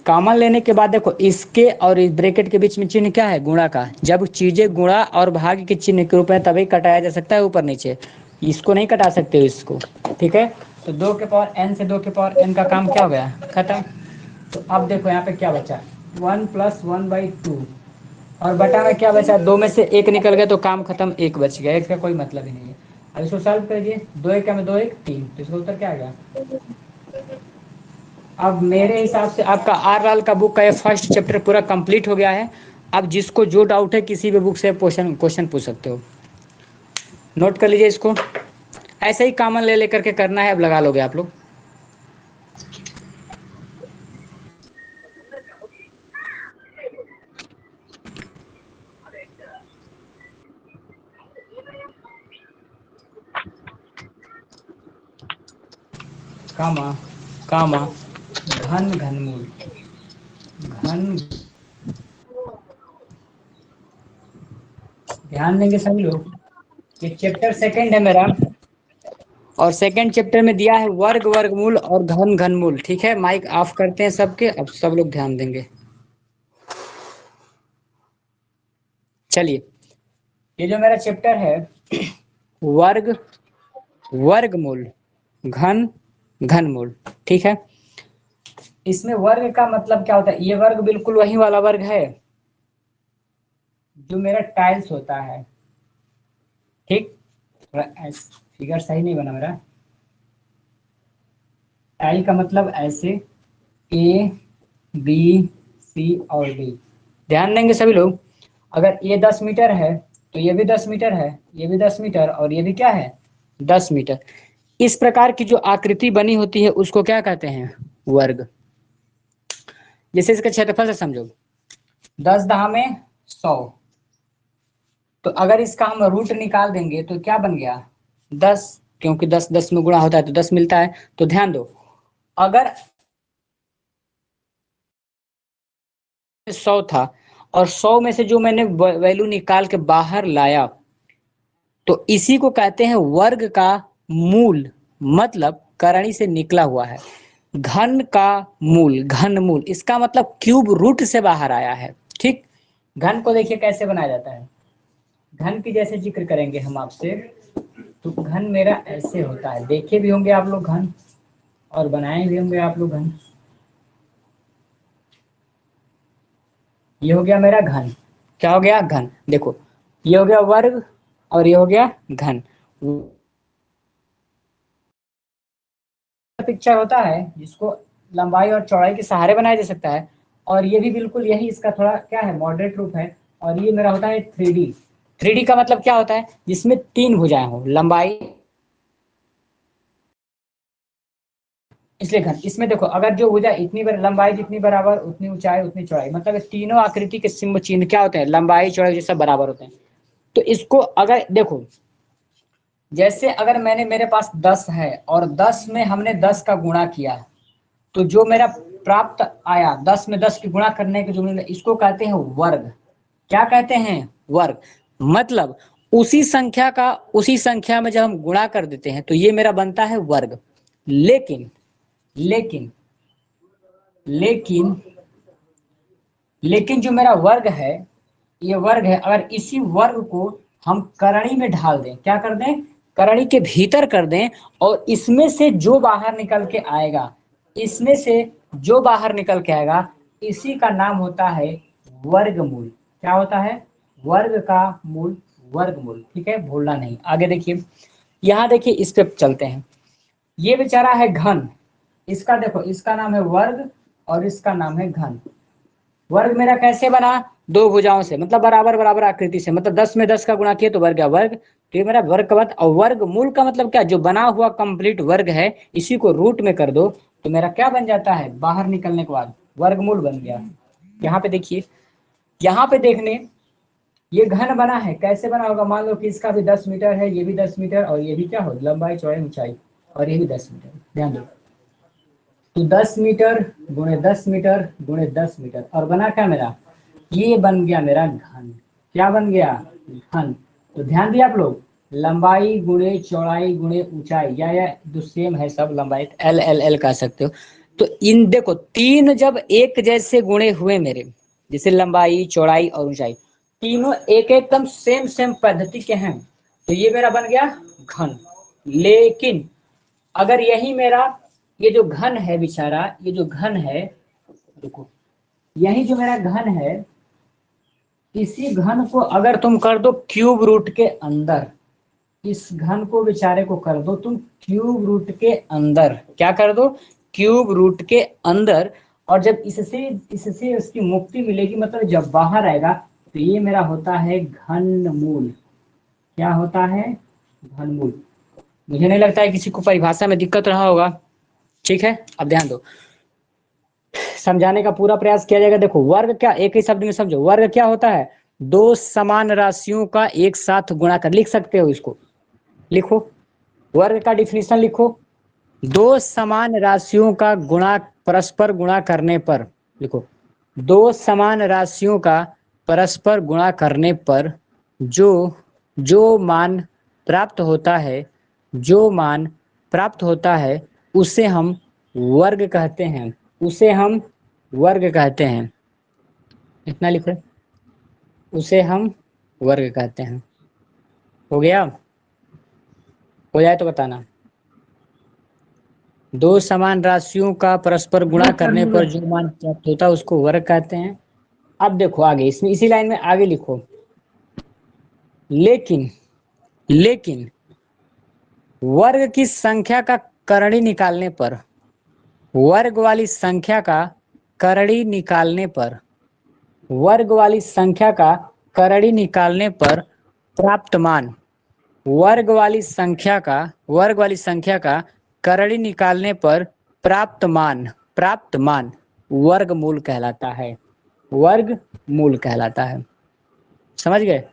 कॉमन लेने के बाद देखो इसके और इस ब्रैकेट के बीच में चिन्ह क्या है, गुणा का। जब चीजें गुणा और भाग के चिन्ह के रूप में तभी कटाया जा सकता है ऊपर नीचे, इसको नहीं कटा सकते हो इसको, ठीक है। तो 2 के पावर n से 2 के पावर n का काम क्या हो गया, खत्म। तो अब देखो यहाँ पे क्या बचा, 1 + 1/2 और बटा में क्या बचा, 2 में से 1 निकल गया तो काम खत्म, 1 बच गया, 1 का कोई मतलब ही नहीं है। अब इसको सॉल्व करिए, 2 1 में 2 1 3, तो इसका उत्तर क्या आ गया। अब मेरे हिसाब से आपका आर लाल का बुक का ये फर्स्ट चैप्टर पूरा कंप्लीट हो गया है। अब जिसको जो डाउट है किसी भी बुक से क्वेश्चन पूछ सकते हो, नोट कर लीजिए इसको, ऐसे ही कॉमन ले लेकर के करना है, अब लगा लोगे आप लोग। कामा कामा घन घनमूल घन, ध्यान देंगे सभी लोग। ये चैप्टर सेकंड है मेरा, और सेकंड चैप्टर में दिया है वर्ग वर्गमूल और घन घनमूल। ठीक है, माइक ऑफ करते हैं सबके, अब सब लोग ध्यान देंगे। चलिए, ये जो मेरा चैप्टर है वर्ग वर्गमूल घन घनमूल, ठीक है, इसमें वर्ग का मतलब क्या होता है, ये वर्ग बिल्कुल वही वाला वर्ग है जो मेरा टाइल्स होता है। ठीक, फिगर सही नहीं बना मेरा, टाइल का मतलब ऐसे ए बी सी और डी, ध्यान देंगे सभी लोग। अगर ये 10 मीटर है तो ये भी 10 मीटर है, ये भी 10 मीटर और ये भी क्या है 10 मीटर। इस प्रकार की जो आकृति बनी होती है उसको क्या कहते हैं, वर्ग। जैसे इसका क्षेत्रफल से समझो, 10 दहा में 100, तो अगर इसका हम रूट निकाल देंगे तो क्या बन गया 10, क्योंकि 10 10 में गुणा होता है तो 10 मिलता है। तो ध्यान दो, अगर 100 था और 100 में से जो मैंने वैल्यू निकाल के बाहर लाया, तो इसी को कहते हैं वर्ग का मूल, मतलब करणी से निकला हुआ है। घन का मूल, घन मूल, इसका मतलब क्यूब रूट से बाहर आया है। ठीक, घन को देखिए कैसे बनाया जाता है, घन की जैसे जिक्र करेंगे हम आपसे, तो घन मेरा ऐसे होता है, देखे भी होंगे आप लोग घन और बनाए भी होंगे आप लोग घन। ये हो गया मेरा घन, क्या हो गया घन, देखो ये हो गया वर्ग और ये हो गया घन। पिक्चर होता है जिसको लंबाई और चौड़ाई के सहारे बनाया जा सकता है, और ये भी बिल्कुल यही इसका थोड़ा क्या है मॉडरेट रूप है। और ये मेरा होता है 3D। 3D का मतलब क्या होता है, जिसमें 3 भुजाएं हो, लंबाई, इसलिए घन। इसमें देखो अगर जो भुजा इतनी लंबाई जितनी बराबर उतनी ऊंचाई उतनी चौड़ाई, मतलब तीनों आकृति के सिंह चिन्ह क्या होते हैं, लंबाई चौड़ाई ये सब बराबर होते हैं। तो इसको अगर देखो, जैसे अगर मैंने मेरे पास 10 है और 10 में हमने 10 का गुणा किया, तो जो मेरा प्राप्त आया 10 में 10 की गुणा करने के जो मिला, इसको कहते हैं वर्ग। क्या कहते हैं, वर्ग। मतलब उसी संख्या में जब हम गुणा कर देते हैं तो ये मेरा बनता है वर्ग। लेकिन लेकिन लेकिन लेकिन जो मेरा वर्ग है, ये वर्ग है, अगर इसी वर्ग को हम करणी में ढाल दें, क्या कर दें, करणी के भीतर कर दें, और इसमें से जो बाहर निकल के आएगा, इसमें से जो बाहर निकल के आएगा, इसी का नाम होता है वर्गमूल। क्या होता है, वर्ग का मूल, वर्गमूल। ठीक है, भूलना नहीं। आगे देखिए, यहाँ देखिए इस पे चलते हैं। ये बेचारा है घन, इसका देखो, इसका नाम है वर्ग और इसका नाम है घन। वर्ग मेरा कैसे बना, 2 भुजाओं से, मतलब बराबर बराबर आकृति से, मतलब 10 में 10 का गुणा किया तो वर्ग है वर्ग। तो ये मेरा वर्ग का बात। और वर्ग मूल का मतलब क्या, जो बना हुआ कंप्लीट वर्ग है, इसी को रूट में कर दो तो मेरा क्या बन जाता है, बाहर निकलने के बाद वर्गमूल बन गया। यहाँ पे देखिए, यहाँ पे देखने, ये घन बना है, कैसे बना होगा, मान लो कि इसका भी 10 मीटर है, ये भी 10 मीटर और ये भी क्या हो, लंबाई चौड़ाई ऊंचाई, और ये भी 10 मीटर। ध्यान दो, तो 10 मीटर गुणे 10 मीटर गुणे 10 मीटर, और बना क्या मेरा, ये बन गया मेरा घन। क्या बन गया, घन। तो ध्यान दिया आप लोग, लंबाई गुणे चौड़ाई गुणे ऊंचाई, या जो सेम है सब, लंबाई एल एल एल कह सकते हो। तो इन देखो, 3 जब एक जैसे गुणे हुए मेरे, जैसे लंबाई चौड़ाई और ऊंचाई, तीनों एक एकदम सेम सेम पद्धति के हैं, तो ये मेरा बन गया घन। लेकिन अगर यही मेरा, ये जो घन है बेचारा, ये जो घन है, देखो यही जो मेरा घन है, इसी घन को अगर तुम कर दो क्यूब रूट के अंदर, इस घन को बेचारे को कर दो तुम क्यूब रूट के अंदर, क्या कर दो, क्यूब रूट के अंदर, और जब इससे उसकी मुक्ति मिलेगी, मतलब जब बाहर आएगा, तो ये मेरा होता है घनमूल। क्या होता है, घनमूल। मुझे नहीं लगता है किसी को परिभाषा में दिक्कत रहा होगा। ठीक है, अब ध्यान दो, समझाने का पूरा प्रयास किया जाएगा। देखो वर्ग क्या, एक ही शब्द में समझो, वर्ग क्या होता है, दो समान राशियों का एक साथ गुणा कर, लिख सकते हो इसको, लिखो वर्ग का डिफिनीशन लिखो, दो समान राशियों का गुणा, परस्पर गुणा करने पर, लिखो दो समान राशियों का परस्पर गुणा करने पर जो मान प्राप्त होता है, जो मान प्राप्त होता है उसे हम वर्ग कहते हैं, उसे हम वर्ग कहते हैं। इतना लिखो, उसे हम वर्ग कहते हैं। हो गया, हो जाए तो बताना। दो समान राशियों का परस्पर गुणा करने पर जो मान प्राप्त होता है उसको वर्ग कहते हैं। अब देखो आगे, इसमें इसी लाइन में आगे लिखो, लेकिन लेकिन वर्ग की संख्या का करणी निकालने पर, वर्ग वाली संख्या का करणी निकालने पर, वर्ग वाली संख्या का करणी निकालने पर प्राप्त मान, वर्ग वाली संख्या का करणी निकालने पर प्राप्त मान वर्गमूल कहलाता है, वर्गमूल कहलाता है। समझ गए,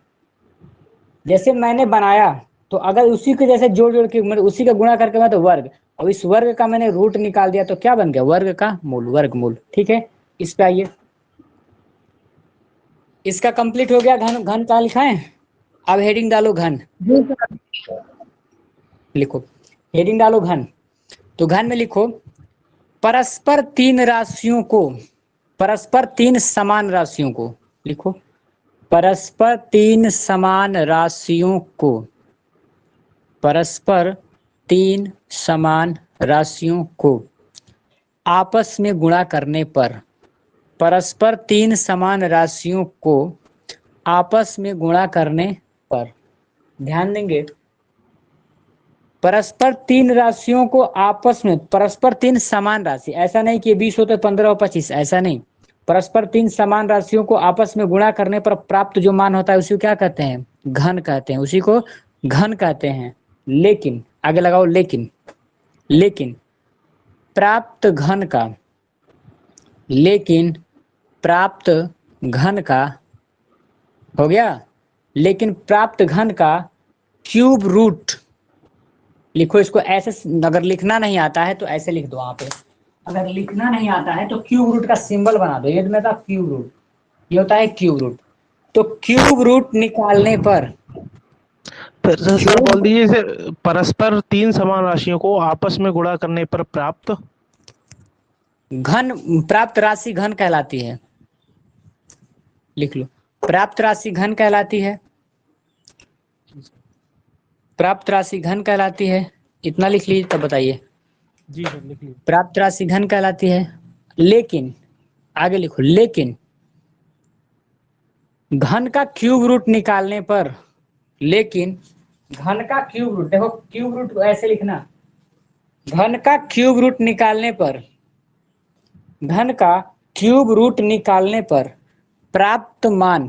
जैसे मैंने बनाया तो अगर उसी के जैसे जोड़ जोड़ के, मतलब उसी का गुणा करके मैं तो वर्ग, और इस वर्ग का मैंने रूट निकाल दिया तो क्या बन गया, वर्ग का मूल, वर्गमूल। ठीक है, इस पे आइए, इसका कंप्लीट हो गया। घन, घन कहाँ लिखा है, अब हेडिंग डालो घन, लिखो हेडिंग डालो घन। तो घन में लिखो परस्पर तीन राशियों को, परस्पर तीन समान राशियों को, लिखो परस्पर तीन समान राशियों को, परस्पर तीन समान राशियों को आपस में गुणा करने पर, परस्पर तीन समान राशियों को आपस में गुणा करने पर, ध्यान देंगे, परस्पर तीन राशियों को आपस में, परस्पर तीन समान राशि, ऐसा नहीं कि 20 होते 15 और 25, ऐसा नहीं, परस्पर तीन समान राशियों को आपस में गुणा करने पर प्राप्त जो मान होता है उसी को क्या कहते हैं, घन कहते हैं, उसी को घन कहते हैं। लेकिन आगे लगाओ, लेकिन प्राप्त घन का, लेकिन प्राप्त घन का, हो गया, लेकिन प्राप्त घन का क्यूब रूट, लिखो इसको ऐसे, अगर लिखना नहीं आता है तो ऐसे लिख दो वहां पे, अगर लिखना नहीं आता है तो क्यूब रूट का सिंबल बना दो, ये में था क्यूब रूट, ये होता है क्यूब रूट। तो क्यूब रूट निकालने पर, फिर से सर बोल दीजिए, इसे परस्पर तीन समान राशियों को आपस में गुणा करने पर प्राप्त घन, प्राप्त राशि घन कहलाती है, लिख लो प्राप्त राशि घन कहलाती है, प्राप्त राशि घन कहलाती है। इतना लिख लीजिए तब बताइए, जी सर लिख लीजिए। प्राप्त राशि घन कहलाती है। लेकिन आगे लिखो, लेकिन घन का क्यूब रूट निकालने पर, लेकिन घन का क्यूब रूट, देखो क्यूब रूट ऐसे लिखना, घन का क्यूब रूट निकालने पर, घन का क्यूब रूट निकालने पर प्राप्त मान,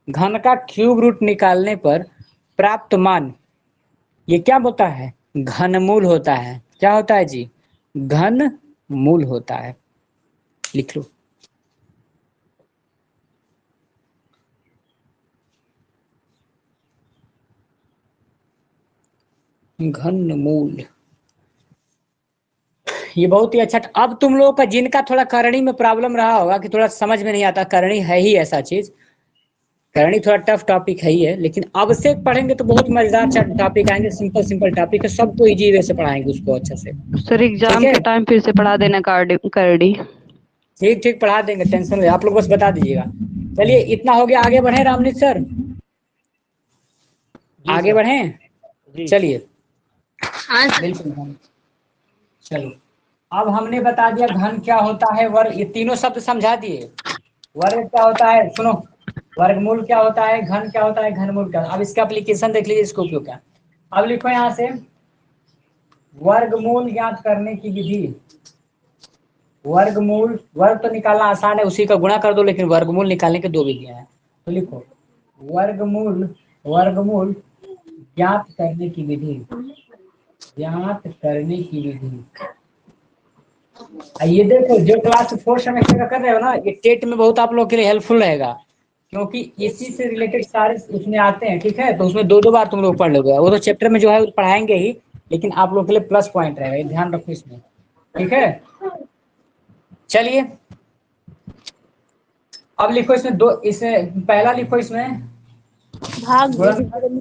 घन का क्यूब रूट निकालने पर प्राप्त मान, ये क्या होता है, घनमूल होता है। क्या होता है जी, घन मूल होता है। लिख लो, घन मूल, ये बहुत ही अच्छा। अब तुम लोगों का जिनका थोड़ा करणी में प्रॉब्लम रहा होगा कि थोड़ा समझ में नहीं आता, करणी है ही ऐसा चीज, करणी थोड़ा टफ टॉपिक है ही है, लेकिन अब से पढ़ेंगे तो बहुत मजेदार टॉपिक आएंगे, सिंपल सिंपल टॉपिक है, सबको इजी वे से पढ़ाएंगे उसको अच्छे से। सर ठीक एग्जाम है, के टाइम फिर से पढ़ा देना करडी। ठीक ठीक पढ़ा देंगे, टेंशन नहीं, आप लोग बस बता दीजिएगा। चलिए इतना हो गया, आगे बढ़े रामनीत सर, जी आगे सर। बढ़े, जी चलिए हाँ सर। बिल्कुल, चलो अब हमने बता दिया घन क्या होता है, वर्ग, ये तीनों शब्द समझा दिए। वर्ग क्या होता है, सुनो, वर्गमूल क्या होता है, घन क्या होता है, घनमूल क्या। अब इसका एप्लीकेशन देख लीजिए, इसको उपयोग क्या। अब लिखो यहाँ से वर्गमूल ज्ञात करने की विधि। वर्गमूल, वर्ग तो निकालना आसान है, उसी का गुणा कर दो, लेकिन वर्गमूल निकालने की दो विधियां हैं। तो लिखो वर्गमूल, वर्गमूल ज्ञात करने की विधि, ज्ञात करने की विधि। ये देखो जो क्लास 4 सेमेस्टर का कर रहे हो ना, ये टेट में बहुत आप लोग के लिए हेल्पफुल रहेगा, क्योंकि इसी से रिलेटेड सारे उसमें आते हैं, ठीक है। तो उसमें दो दो बार तुम लोग पढ़ लोगे, वो तो चैप्टर में जो है पढ़ाएंगे ही, लेकिन आप लोग के लिए प्लस पॉइंट रहेगा, ये ध्यान रखो इसमें, ठीक है। चलिए अब लिखो इसमें दो, इसमें पहला लिखो इसमें भाग विधि। गुणनखंड,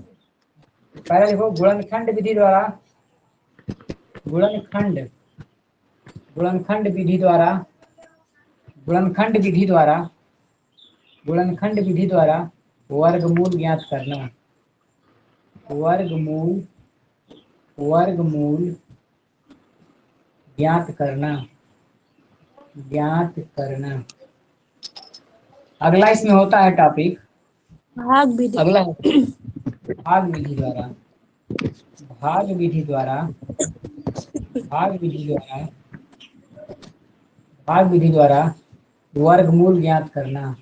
पहला लिखो गुणनखंड विधि द्वारा, गुणनखंड, गुणनखंड विधि द्वारा, गुणनखंड विधि द्वारा, गुणनखंड विधि द्वारा वर्गमूल ज्ञात करना, वर्गमूल, वर्गमूल ज्ञात करना, ज्ञात करना। अगला इसमें होता है टॉपिक, भाग विधि। अगला भाग विधि द्वारा, भाग विधि द्वारा, भाग विधि द्वारा, भाग विधि द्वारा वर्गमूल ज्ञात करना,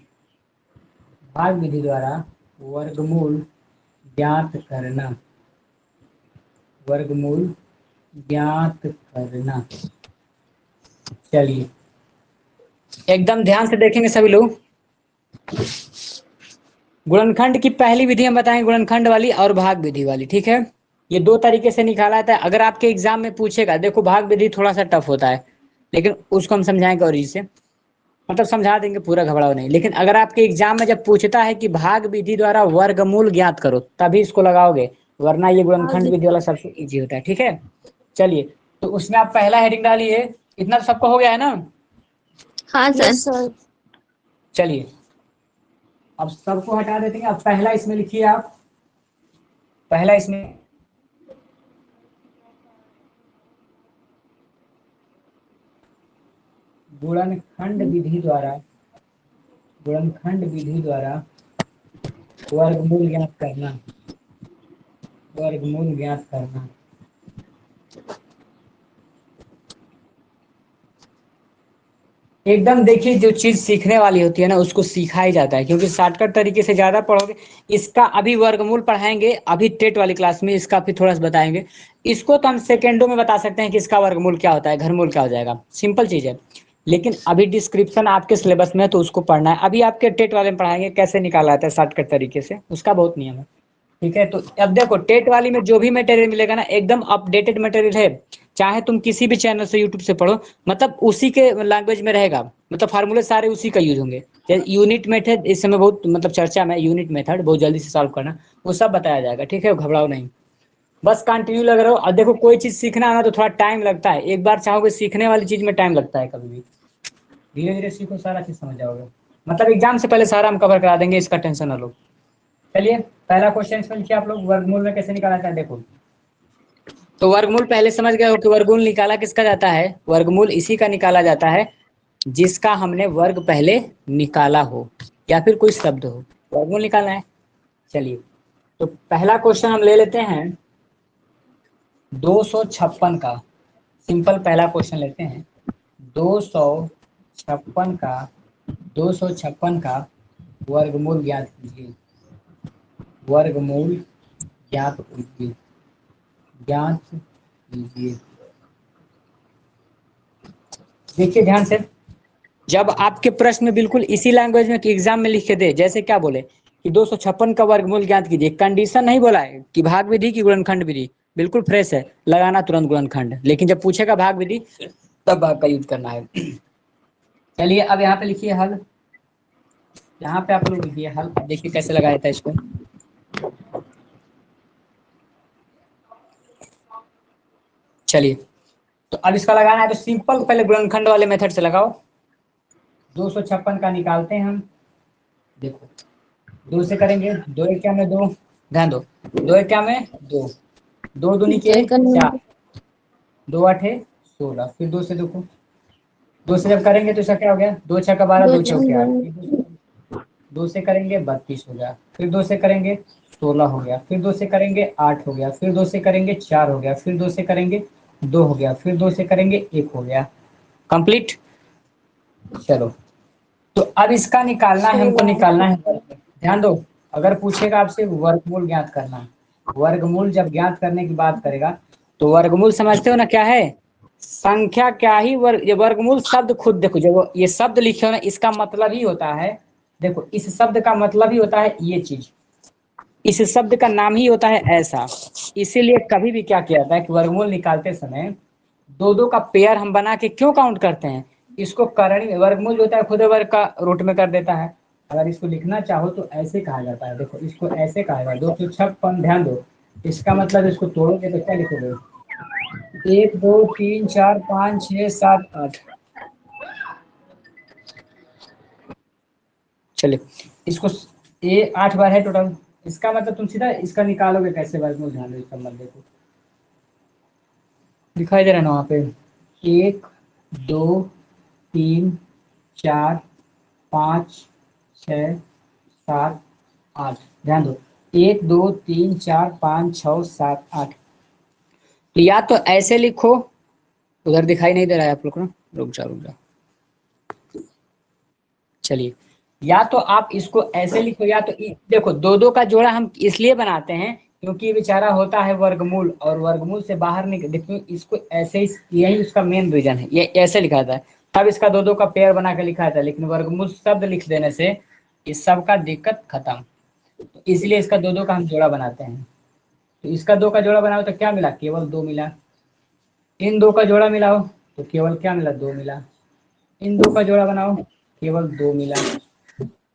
भाग विधि द्वारा वर्गमूल ज्ञात करना, वर्गमूल ज्ञात करना। चलिए एकदम ध्यान से देखेंगे सभी लोग। गुणनखंड की पहली विधि हम बताएंगे, गुणनखंड वाली और भाग विधि वाली, ठीक है। ये दो तरीके से निकाला जाता है। अगर आपके एग्जाम में पूछेगा, देखो भाग विधि थोड़ा सा टफ होता है, लेकिन उसको हम समझाएंगे और से, मतलब समझा देंगे, पूरा घबराओ नहीं। लेकिन अगर आपके एग्जाम में जब पूछता है कि भाग विधि द्वारा वर्गमूल ज्ञात करो, तभी इसको लगाओगे, वरना ये गुणनखंड विधि वाला सबसे इजी होता है, ठीक है। चलिए तो उसमें आप पहला हेडिंग डालिए, इतना सबको हो गया है ना। हाँ सर। चलिए अब सबको हटा देते हैं। अब पहला इसमें लिखिए आप, पहला इसमें गुणनखंड विधि द्वारा, गुणनखंड विधि द्वारा वर्गमूल ज्ञात करना, वर्गमूल ज्ञात करना। एकदम देखिए, जो चीज सीखने वाली होती है ना, उसको सीखा ही जाता है, क्योंकि शॉर्टकट तरीके से ज्यादा पढ़ोगे। इसका अभी वर्गमूल पढ़ाएंगे, अभी टेट वाली क्लास में इसका फिर थोड़ा सा बताएंगे। इसको तो हम सेकेंडों में बता सकते हैं कि इसका वर्गमूल क्या होता है, घनमूल क्या हो जाएगा, सिंपल चीज है। लेकिन अभी डिस्क्रिप्शन आपके सिलेबस में है, तो उसको पढ़ना है। अभी आपके टेट वाले में पढ़ाएंगे कैसे निकाला जाता है शॉर्टकट तरीके से, उसका बहुत नियम है, ठीक है। तो अब देखो टेट वाली में जो भी मटेरियल मिलेगा ना, एकदम अपडेटेड मटेरियल है। चाहे तुम किसी भी चैनल से, यूट्यूब से पढ़ो, मतलब उसी के लैंग्वेज में रहेगा, मतलब फार्मूले सारे उसी का यूज होंगे। यूनिट मेथड इस समय बहुत मतलब चर्चा में, यूनिट मेथड बहुत जल्दी से सॉल्व करना, वो सब बताया जाएगा, ठीक है, घबराओ नहीं, बस कंटिन्यू लग रहो। और देखो कोई चीज सीखना है ना, तो थोड़ा टाइम लगता है, एक बार चाहोगे सीखने वाली चीज में टाइम लगता है कभी भी, धीरे धीरे सीखो, सारा चीज समझ जाओगे। मतलब एग्जाम से पहले सारा हम कवर करा देंगे, इसका टेंशन ना लो। चलिए पहला क्वेश्चन इसमें लिखिए आप लोग, वर्गमूल में कैसे निकाला जाता है, देखो। तो वर्गमूल पहले समझ गए हो कि वर्गमूल निकाला किसका जाता है, वर्गमूल इसी का निकाला जाता है जिसका हमने वर्ग पहले निकाला हो, या फिर कोई शब्द हो, वर्गमूल निकालना है। चलिए तो पहला क्वेश्चन हम ले लेते हैं 256 का, सिंपल पहला क्वेश्चन लेते हैं 256 का, 256 का वर्गमूल ज्ञात कीजिए, वर्गमूल ज्ञात कीजिए, ज्ञात कीजिए। देखिए ध्यान से, जब आपके प्रश्न में बिल्कुल इसी लैंग्वेज में कि एग्जाम में लिख के दे, जैसे क्या बोले कि 256 का वर्गमूल ज्ञात कीजिए, कंडीशन नहीं बोला है कि भाग विधि की गुणनखंड विधि, बिल्कुल फ्रेश है, लगाना तुरंत गुणनखंड। लेकिन जब पूछेगा भाग विधि, तब भाग का यूज करना है। चलिए अब यहाँ पे लिखिए हल, यहाँ पे आप लोग लिखिए हल, अब देखिए कैसे लगाया था इसको। चलिए तो अब इसका लगाना है, तो सिंपल पहले गुणनखंड वाले मेथड से लगाओ। 256 का निकालते हैं हम, देखो 2 से करेंगे, 2 एक क्या में 2, ध्यान दो, 2 एक क्या में 2, 2 दूनी के 4, 2 आठे 16, फिर 2 से देखो, 2 से जब करेंगे तो इसका क्या हो गया, 2 6 का 12, 2 चौके 8, 2 से करेंगे 32 हो गया, फिर 2 से करेंगे 16 हो गया, फिर 2 से करेंगे 8 हो गया, फिर 2 से करेंगे 4 हो गया, फिर 2 से करेंगे 2 हो गया, फिर 2 से करेंगे 1 हो गया। कंप्लीट। चलो, तो अब इसका निकालना है, हमको निकालना है वर्ग। ध्यान दो, अगर पूछेगा आपसे वर्गमूल ज्ञात करना है, वर्गमूल जब ज्ञात करने की बात करेगा तो वर्गमूल समझते हो ना क्या है, संख्या क्या ही वर्ग, ये वर्गमूल शब्द खुद देखो, जब ये शब्द लिखे हो ना इसका मतलब ही होता है, देखो इस शब्द का मतलब ही होता है ये चीज, इस शब्द का नाम ही होता है ऐसा। इसीलिए कभी भी क्या किया जाता है कि वर्गमूल निकालते समय दो दो का पेयर हम बना के क्यों काउंट करते हैं, इसको करणी वर्गमूल जो होता है खुद वर्ग का रूट में कर देता है। अगर इसको लिखना चाहो तो ऐसे कहा जाता है, देखो इसको ऐसे कहा जाता है 256, ध्यान दो, इसका मतलब इसको तोड़ोगे तो क्या लिखोगे, 1 2 3 4 5 6 7 8। चलिए इसको, ये 8 बार है टोटल, इसका मतलब तुम सीधा इसका निकालोगे कैसे वर्गमूल, ध्यान दो इसका मतलब देखो, दिखाई दे रहा है ना वहाँ पे, 1 2 3 4 5 6 7 8, ध्यान दो 1 2 3 4 5 6 7 8। तो या तो ऐसे लिखो, उधर दिखाई नहीं दे रहा है आप लोग को ना, रुक जाओ। चलिए, या तो आप इसको ऐसे लिखो, या तो देखो दो दो का जोड़ा हम इसलिए बनाते हैं क्योंकि ये बेचारा होता है वर्गमूल, और वर्गमूल से बाहर निकल, देखिए इसको ऐसे ही, यही उसका मेन रीजन है, ये ऐसे लिखा जाता है, तब इसका दो दो का पेयर बना के लिखा जाता है, लेकिन वर्गमूल शब्द लिख देने से इस सब का दिक्कत खत्म, तो इसलिए इसका दो दो का हम जोड़ा बनाते हैं। तो इसका 2 का जोड़ा बनाओ तो क्या मिला, केवल 2 मिला, इन 2 का जोड़ा मिलाओ तो केवल क्या मिला, 2 मिला, इन 2 का जोड़ा बनाओ केवल 2 मिला,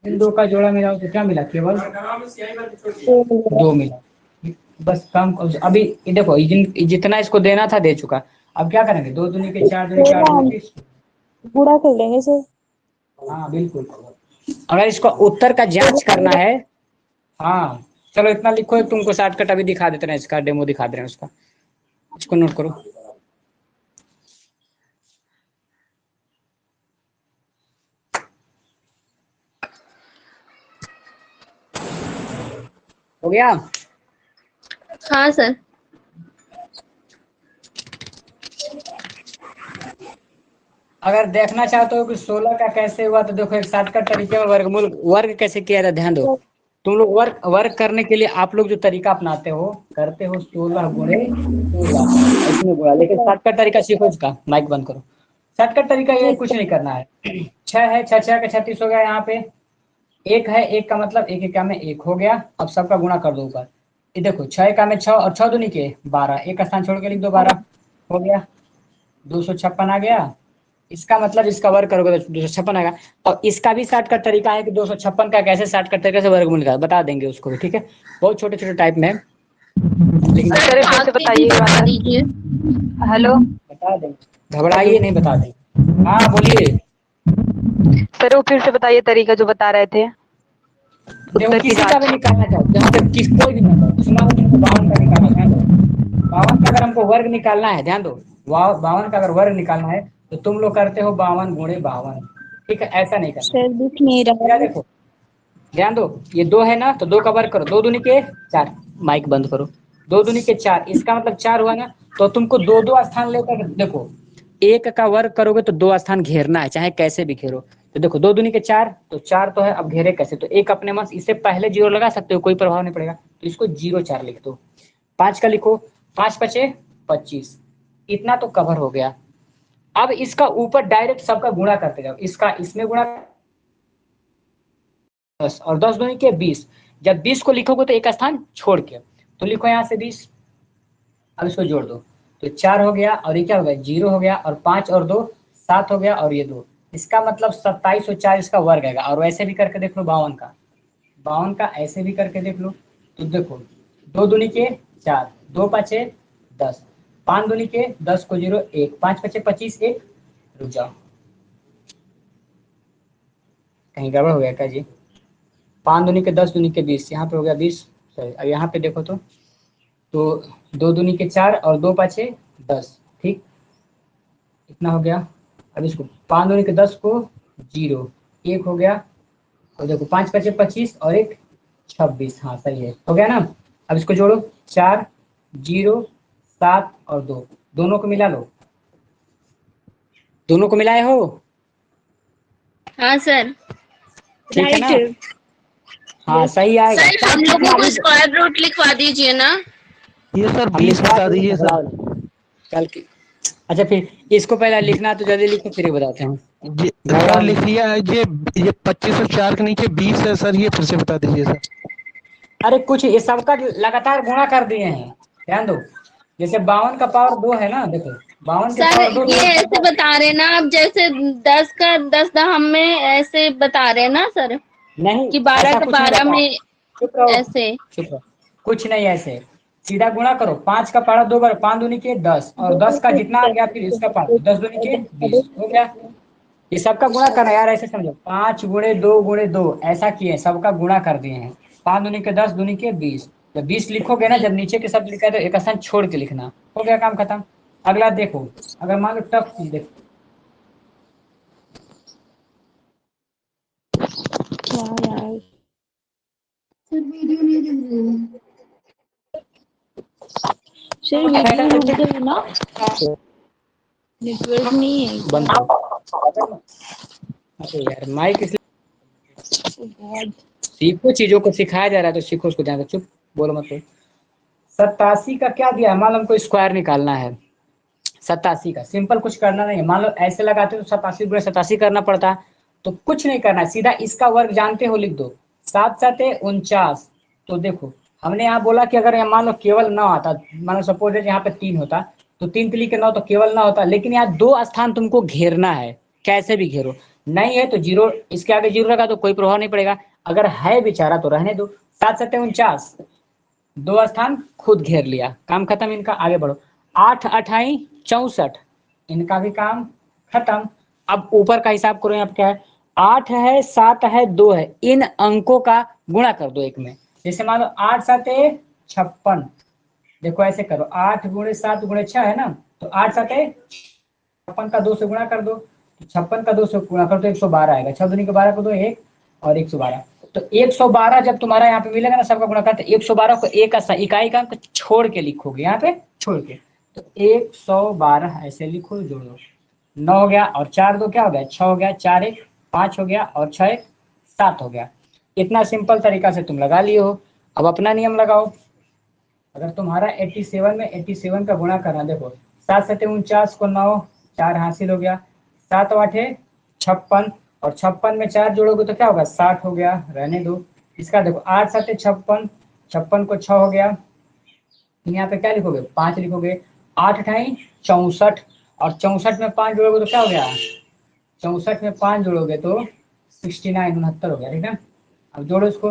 इन 2 का जोड़ा मिलाओ तो क्या मिला, केवल 2 मिला। बस काम, अभी ये देखो जितना इसको देना था दे चुका, अब क्या करेंगे, 2 दूनी के 4 दूनी 4 दूनी 20, गुणा कर लेंगे सर। हाँ बिल्कुल, अगर इसको उत्तर का जांच करना है, हाँ चलो इतना लिखो, तुमको शॉर्टकट अभी दिखा देते हैं, इसका डेमो दिखा दे रहे हैं उसका, इसको नोट करो। हो गया। हाँ सर। अगर देखना चाहते हो कि 16 का कैसे हुआ तो देखो एक शॉर्टकट तरीके में वर्गमूल वर्ग कैसे किया जाता है, ध्यान दो, तुम लोग वर्ग वर्ग करने के लिए आप लोग जो तरीका अपनाते हो, करते हो 16 गुणे 16 इसमें गुणा, लेकिन शॉर्टकट तरीका सीखो इसका, माइक बंद करो। शॉर्टकट तरीका ये कुछ नहीं करना है, 6 है, 6 6 का 36 हो गया, यहाँ पे 1 है, 1 का मतलब 1 1 में 1 हो गया, अब सबका गुणा कर दो ऊपर, ये देखो 6 का में 6 और 6 दूनी के 12, एक स्थान छोड़ के लिख दो 12 हो गया, 256 आ गया, इसका मतलब इसका वर्ग करोगे तो 256 आएगा। और इसका भी शॉर्टकट तरीका है कि 256 का कैसे शॉर्टकट तरीके से वर्गमूल निकाल, बता देंगे उसको भी, ठीक है, बहुत छोटे छोटे टाइप में है, लेकिन सर फिर से आगे भी बताइए बता दीजिए। हेलो बता देंगे, घबराइए नहीं, बता देंगे। हाँ बोलिए। सर, वो फिर से बताइए तरीका जो बता रहे थे देखो उत्तर की किसी का भी जांच। निकालना चाहो, जहाँ पे किस कोई भी मतलब मान लो तुमको 52 का निकालना है, ध्यान दो 52 का अगर हमको वर्ग निकालना है, ध्यान दो 52 का अगर वर्ग निकालना है तो तुम लोग करते हो 52 गुणे 52, ठीक है, ऐसा नहीं करना, सर दिख नहीं रहा क्या है। देखो ध्यान दो, ये 2 है ना तो 2 का वर्ग करो, 2 दूनी के 4, माइक बंद करो, 2 दूनी के 4, इसका मतलब 4 हुआ ना, तो तुमको दो दो स्थान लेकर देखो, 1 का वर्ग करोगे तो 2 स्थान घेरना है, चाहे कैसे भी घेरो, तो देखो 2 दूनी के 4, तो 4 तो है, अब घेरे कैसे, तो एक अपने मन, इससे पहले जीरो लगा सकते हो, कोई प्रभाव नहीं पड़ेगा, तो इसको 0 4 लिख दो, 5 का लिखो, 5 पचे 25, इतना तो कवर हो गया। अब इसका ऊपर डायरेक्ट सबका गुणा करते जाओ, इसका इसमें गुणा 10 और 10 दूनी के 20, जब 20 को लिखोगे तो एक स्थान छोड़ के, तो लिखो यहाँ से 20, अब इसको जोड़ दो, तो 4 हो गया, और ये क्या हो गया 0 हो गया, और 5 और 2 7 हो गया, और ये 2, इसका मतलब 27 और 4 इसका वर्ग आएगा। और वैसे भी करके देख लो 52 का ऐसे भी करके देख लो, तो देखो 2 दूनी के 4, 2 पचे 10, 5 दूनी के 10 को 0 1, 5 पचे 25 1, रुक जाओ कहीं गड़बड़ हो गया क्या जी, 5 दूनी के 10 दूनी के 20, यहाँ पे हो गया 20, सही, अब यहाँ पे देखो तो 2 दूनी के 4 और 2 पाँचे 10, ठीक, इतना हो गया। अब इसको 5 दूनी के 10 को 0, 1 हो गया। और देखो 5 पचे 25 और 1 26। हाँ सही है, हो गया ना। अब इसको जोड़ो 4 0 7 और 2, दोनों को मिला लो। दोनों को मिलाए हो? हाँ सर। ठीक है ना? हाँ सही आएगा। सर हम लोगों को स्क्वायर रूट लिखवा दीजिए ना। ये सर अब 20 लिखवा बता दो, दीजिए सर। कल की। अच्छा फिर इसको पहले लिखना तो जल्दी लिखो, फिर ही बताते हैं। ये घबराओ सर नहीं। लिख लिया है। ये 25 और 4 के नीचे 20 है सर, ये फिर से बता दीजिए सर। अरे कुछ ये सबका लगातार गुणा कर दिए हैं, ध्यान दो। जैसे 52 का पावर 2 है ना, देखो 52 के सर पावर 2 ये ऐसे बता रहे ना आप, जैसे 10 का 10 दहम में ऐसे बता रहे ना सर, नहीं, कि 12 ऐसा का कुछ नहीं 12 बता। में चुप रहो, ऐसे। चुप रहो। कुछ नहीं ऐसे, सीधा गुणा करो। 5 का पावर 2 बार, 5 दूनी के 10 और 10 का जितना आ गया फिर इसका पावर 10 दूनी के 20 हो गया। ये सबका गुणा करना यार, ऐसे समझो 5 गुणे 2 गुणे 2 ऐसा किए, सबका गुणा कर दिए हैं। 5 दूनी के 10 दूनी के 20। जब 20 लिखोगे ना, जब नीचे के शब्द लिखा है तो एक स्थान छोड़ के लिखना। हो गया काम खत्म। अगला देखो, अगर मान लो टफ चीज देखो। क्या यार, सर वीडियो रुक गई ना, नेटवर्क नहीं है क्या? बंद करो। अरे यार माइक इसलिए। गॉड। सीखो, चीजों को सिखाया जा रहा है तो सीखो उसको ध्यान से। चुप, बोलो मत कोई। 87 का क्या दिया है? मान लो हमको स्क्वायर निकालना है 87 का। सिंपल, कुछ करना नहीं है। मान लो ऐसे लगाते तो 87 गुणे 87 करना पड़ता, तो कुछ नहीं करना है, सीधा इसका वर्ग जानते हो लिख दो। 7 7 49। तो देखो हमने यहाँ बोला कि अगर यहाँ मान लो केवल 9 आता, मान लो सपोज यहाँ पे 3 होता, तो 3 3 के 9 तो केवल 9 होता, लेकिन यहाँ 2 स्थान तुमको घेरना है, कैसे भी घेरो। नहीं है तो 0, इसके आगे 0 लगा तो कोई प्रभाव नहीं पड़ेगा। अगर है बेचारा तो रहने दो। 7 7 49, 2 स्थान खुद घेर लिया, काम खत्म इनका। आगे बढ़ो। 8 अठाई 64, इनका भी काम खत्म। अब ऊपर का हिसाब करो, यहाँ पे क्या है? 8 है 7 है 2 है, इन अंकों का गुणा कर दो एक में। जैसे मान लो 8 7 56। देखो ऐसे करो, 8 गुणे 7 गुणे 6 है ना, तो 8 7 56 का 2 से गुणा कर दो। 56 का 2 से गुणा कर तो 112 आएगा। 6 दूनी के 12 को दो 1 और 112। तो 112 जब तुम्हारा यहाँ पे मिलेगा ना, सबका गुणा करते 112 को एक इकाई का अंक छोड़ के लिखोगे, यहाँ पे छोड़ के। तो 112 ऐसे लिखो, जोड़ो। 9 हो गया और 4 2 क्या हो गया? 6 हो गया। 4 1 5 हो गया और 6 1 7 हो गया। इतना सिंपल तरीका से तुम लगा लिए हो। अब अपना नियम लगाओ। अगर तुम्हारा 87 में 87 का गुणा करना, देखो 7 7 49 को 9, 4 हासिल हो गया। 7 8 56 और 56 में 4 जोड़ोगे तो क्या होगा? 60 हो गया, रहने दो। इसका देखो 8 7 56, 56 को 6 हो गया। यहाँ पे क्या लिखोगे? 5 लिखोगे। 8 अठाई 64 और 64 में 5 जोड़ोगे तो क्या हो गया? 64 में 5 जोड़ोगे तो 69 69 हो गया, ठीक है। अब जोड़ो इसको,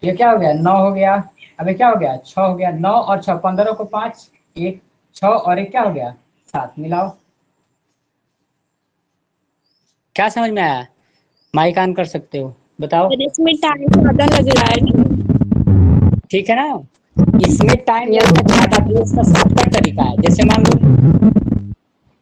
ये क्या हो गया? 9 हो गया। अब ये क्या हो गया? 6 हो गया। 9 और 6, 15 को 5 1, 6 और 1 क्या हो गया? 7। मिलाओ। क्या समझ में आया? माइक ऑन कर सकते हो, बताओ। सर इसमें टाइम ज्यादा लग रहा है ना। ठीक है ना, इसमें टाइम लगेगा ज्यादा, तो इसका शॉर्टकट तरीका है। जैसे मान लो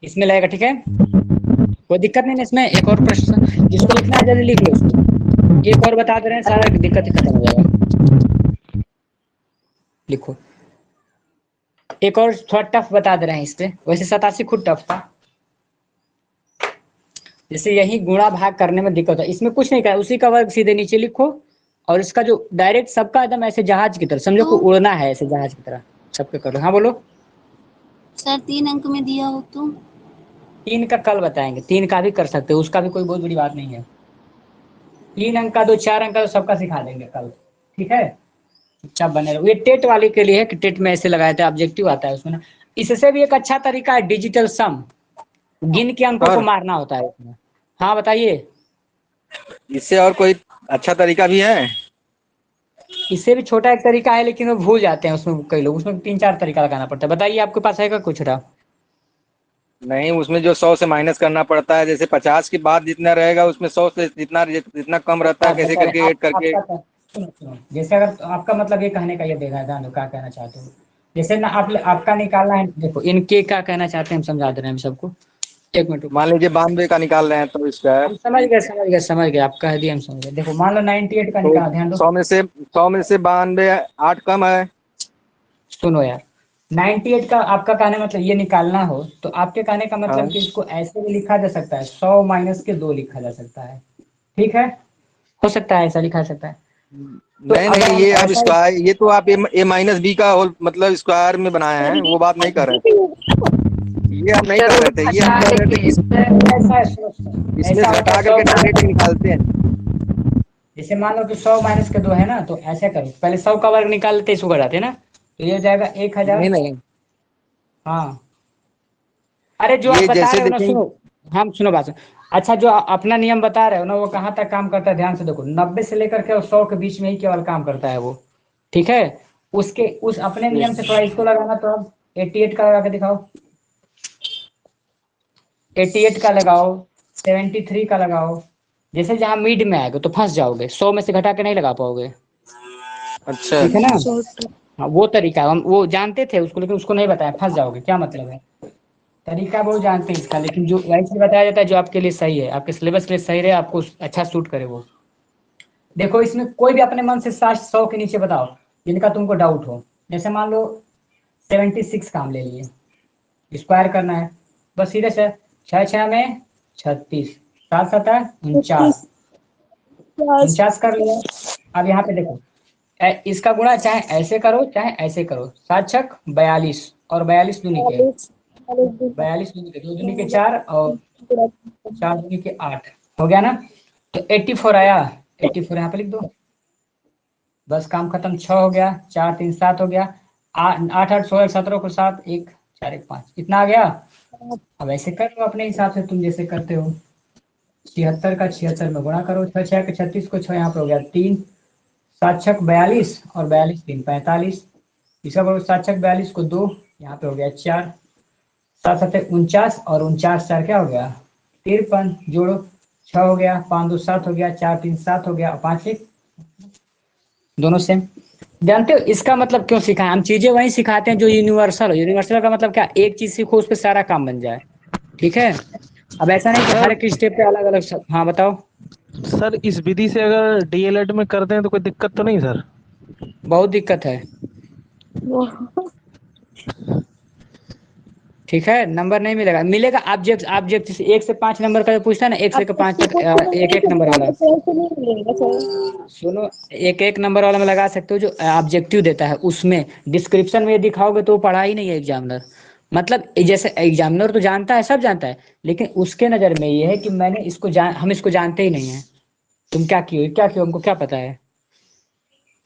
इसमें लगेगा, ठीक है, कोई दिक्कत नहीं है इसमें। एक और प्रश्न जिसको लिखना है जल्दी लिख लो उसको। एक और बता दे रहे हैं, सारा दिक्कत ही खत्म हो जाएगा। लिखो। एक और थोड़ा टफ बता दे रहे हैं इससे, वैसे 87 खुद टफ था। जैसे यही गुणा भाग करने में दिक्कत है, इसमें कुछ नहीं कहा, उसी का वर्ग सीधे नीचे लिखो। और इसका जो डायरेक्ट सबका एकदम ऐसे जहाज की तरह समझो कि उड़ना है, ऐसे जहाज की तरह सबके करो। हाँ बोलो। सर 3 अंक में दिया हो तो 3 का कल बताएंगे, 3 का भी कर सकते हो, उसका भी कोई बहुत बड़ी बात नहीं है। 3 अंक का दो, 4 अंक का तो सबका सिखा देंगे कल, ठीक है। चुपचाप बने रहो। ये टेट वाले के लिए है कि टेट में ऐसे लगाए थे, ऑब्जेक्टिव आता है उसमें ना। इससे भी एक अच्छा तरीका है डिजिटल सम, गिन के अंकों को मारना होता है उसमें। हाँ बताइए। इससे और कोई अच्छा तरीका भी है? इससे भी छोटा एक तरीका है, लेकिन वो भूल जाते हैं उसमें कई लोग। उसमें 3 4 तरीका लगाना पड़ता है। बताइए आपके पास है क्या कुछ रहा? नहीं, उसमें जो 100 से माइनस करना पड़ता है, जैसे 50 के बाद जितना रहेगा उसमें 100 से जितना जितना कम रहता है, कैसे करके ऐड करके। सुनो, जैसे अगर आपका मतलब ये कहने का ये देखा है, ध्यान दो क्या कहना चाहते हो। जैसे ना आपका निकालना है, देखो इनके क्या कहना चाहते हैं हम समझा दे रहे हैं हम सबको। एक मिनट रुको। मान लीजिए 92 का निकाल रहे हैं तो स्क्वायर, हम समझ गए, आप कह दिए हम समझ गए। देखो मान लो 98 का तो निकाला, ध्यान दो। 100 में से 92 8 कम है। सुनो यार, 98 का आपका कहने मतलब ये निकालना हो तो आपके कहने का हाँ मतलब कि इसको ऐसे भी लिखा जा सकता है, 100 माइनस के 2 लिखा जा सकता है। ठीक है, हो सकता है ऐसा लिखा जा सकता है। तो नहीं अगर नहीं, हम ये आप ऐसा स्क्वायर, ये तो आप ए माइनस बी का होल मतलब स्क्वायर में बनाए हैं, वो बात नहीं कर रहे थे। ये हम नहीं सर कर वो रहे थे, ये हम कर रहे थे ऐसा है, सुनो सुनो, इसमें ऐसा से होता हटा है करके 100। डायरेक्ट निकालते हैं। जैसे मान लो कि 100 माइनस के 2 है ना, तो ऐसा करो, पहले 100 का वर्ग निकाल लेते, इसको घटाते ना, तो ये हो जाएगा 1000। नहीं नहीं, हाँ, अरे जो आप ये बता जैसे रहे हो ना, देखेंगे। सुनो, हम सुनो बात सुनो। अच्छा, जो अपना नियम बता रहे हो ना, वो कहाँ तक काम करता है ध्यान से देखो, 90 से लेकर के और 100 के बीच में ही केवल काम करता है वो। ठीक है, उसके उस अपने नियम से थोड़ा इसको लगाना, तो अब 88 का लगा के दिखाओ, 88 का लगाओ, 73 का लगाओ। जैसे जहां मिड में आएगा तो फंस जाओगे, 100 में से घटा के नहीं लगा पाओगे। अच्छा, ठीक है ना। हाँ, वो तरीका हम वो जानते थे उसको, लेकिन उसको नहीं बताया, फंस जाओगे, क्या मतलब है। तरीका वो जानते हैं इसका, लेकिन जो वैसे बताया जाता है जो आपके लिए सही है, आपके सिलेबस के लिए सही रहे, आपको अच्छा सूट करे वो। देखो, इसमें कोई भी अपने मन से 100 के नीचे बताओ जिनका तुमको डाउट हो। जैसे मान लो 76 काम ले लिए, स्क्वायर करना है, बस सीधे से 6 6 में 36, 7 7 49, 49 कर लिया। अब यहाँ पे देखो, इसका गुणा चाहे ऐसे करो चाहे ऐसे करो, 7 छक 42 और 42 दूनी के 42 दूनी के 2 दूनी के 4 और 4 दूनी के 8, हो गया ना। तो 84 आया, 84 यहाँ पे लिख दो, बस काम खत्म। 6 हो गया, 4 3 7 हो गया, 8 8 8 16 17 को 7 1 4 1 5, इतना आ गया। अब ऐसे कर लो अपने हिसाब से, तुम जैसे करते हो। 76 का 76 में गुणा करो, 6 6 के 36 को 6 यहाँ पे हो गया 3, 7 छक 42 और 42 3 45, इसका करो 7 छक 42 को 2, यहाँ पे हो गया 4, 7 7 49 और 49 4 क्या हो गया 53, जोड़ो 6 हो गया, 5 2 7 हो गया, 4 3 7 हो गया और 5 1, दोनों सेम। जानते हो इसका मतलब क्यों सिखाएं हम, चीजें वही सिखाते हैं जो यूनिवर्सल हो। यूनिवर्सल का मतलब क्या, एक चीज सीखो उस पर सारा काम बन जाए। ठीक है, अब ऐसा नहीं कि हर सर एक स्टेप पे अलग अलग। हाँ बताओ। सर इस विधि से अगर डीएलएड में कर दें तो कोई दिक्कत तो नहीं सर? बहुत दिक्कत है। ठीक है, नंबर नहीं मिलेगा, मिलेगा ऑब्जेक्ट, ऑब्जेक्ट से 1 से 5 नंबर का जो पूछता है ना, 1 से 5 तक एक एक नंबर वाला। सुनो, एक एक नंबर वाला में लगा सकते हो, जो ऑब्जेक्टिव देता है उसमें डिस्क्रिप्शन में दिखाओगे तो वो पढ़ा ही नहीं है एग्जामिनर। मतलब जैसे एग्जामिनर तो जानता है, सब जानता है, लेकिन उसके नजर में ये है कि मैंने इसको हम इसको जानते ही नहीं है, तुम क्या किए क्या किए हमको क्या पता है।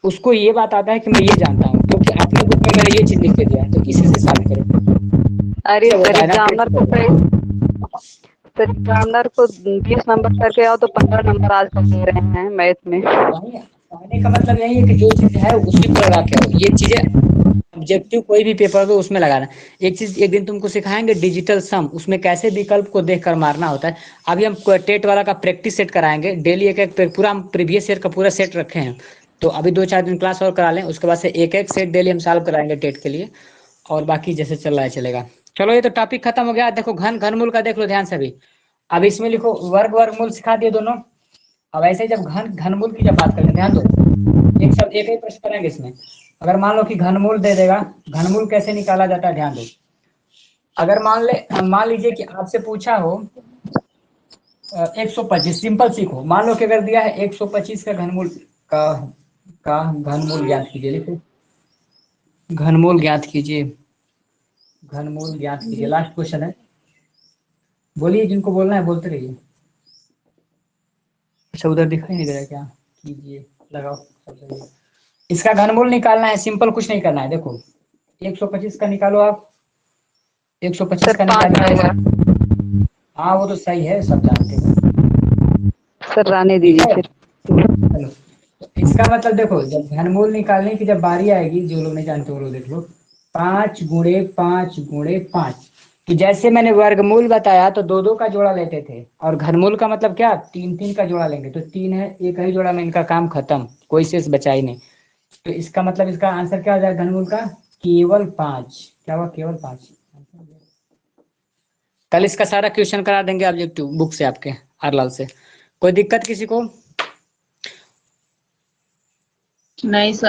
उसको ये बात आता है कि मैं ये जानता हूँ क्योंकि अपने बुक में मैंने ये चीज लिख के दिया है, तो इसी से सॉल्व करो। अरे सब सर होता है ना एग्जामिनर को सर एग्जामिनर को 20 नंबर करके आओ तो 15 नंबर आजकल दे रहे हैं मैथ में। वही कहने का मतलब यही है कि जो चीज है उसी को लगा के आओ। ये चीजें ऑब्जेक्टिव कोई भी पेपर हो उसमें लगाना। एक चीज एक दिन तुमको सिखाएंगे, डिजिटल सम, उसमें कैसे विकल्प को देखकर मारना होता है। अभी हम टेट वाला का प्रैक्टिस सेट कराएंगे डेली, एक एक पूरा हम प्रीवियस ईयर का पूरा सेट रखे हैं, तो अभी 2 4 दिन क्लास और करा लें, उसके बाद से एक एक सेट डेली हम सॉल्व कराएंगे टेट के लिए, और बाकी जैसे चल रहा है चलेगा। चलो, ये तो टॉपिक खत्म हो गया। देखो घन घनमूल का देख लो ध्यान से भी। अब इसमें लिखो वर्ग वर्गमूल सिखा दिए दोनों। अब ऐसे ही जब घनमूल की जब बात करें, ध्यान दो, एक सब एक ही प्रश्न करेंगे इसमें। अगर मान लो कि घनमूल दे देगा, घनमूल कैसे निकाला जाता है ध्यान दो। अगर मान लीजिए कि आपसे पूछा हो 125, सिंपल सीखो। मान लो कि अगर दिया है 125 का घनमूल का घनमूल ज्ञात कीजिए, लिखो घनमूल ज्ञात कीजिए, घनमूल ज्ञात कीजिए, लास्ट क्वेश्चन है। बोलिए, जिनको बोलना है बोलते रहिए। अच्छा, उधर दिखाई नहीं दे रहा क्या, कीजिए लगाओ, सब सही है। इसका घनमूल निकालना है, सिंपल, कुछ नहीं करना है। देखो 125 का निकालो आप, 125 सर का 5 निकालिए। आएगा। हाँ वो तो सही है, सब जानते हैं। सर रहने ठीक दीजिए है, फिर। चलो, तो इसका मतलब देखो, जब घनमूल निकालने की जब बारी आएगी, जो लोग नहीं जानते वो लोग देख लो, 5 × 5 × 5, कि जैसे मैंने वर्गमूल बताया तो 2 2 का जोड़ा लेते थे, और घनमूल का मतलब क्या, 3 3 का जोड़ा लेंगे, तो 3 है, एक ही जोड़ा में इनका काम खत्म, कोई शेष बचा ही नहीं। तो इसका मतलब इसका आंसर क्या हो जाएगा घनमूल का, केवल 5। क्या हुआ, केवल 5। कल इसका सारा क्वेश्चन करा देंगे ऑब्जेक्टिव बुक से आपके हरलाल से। कोई दिक्कत किसी को? नहीं सर।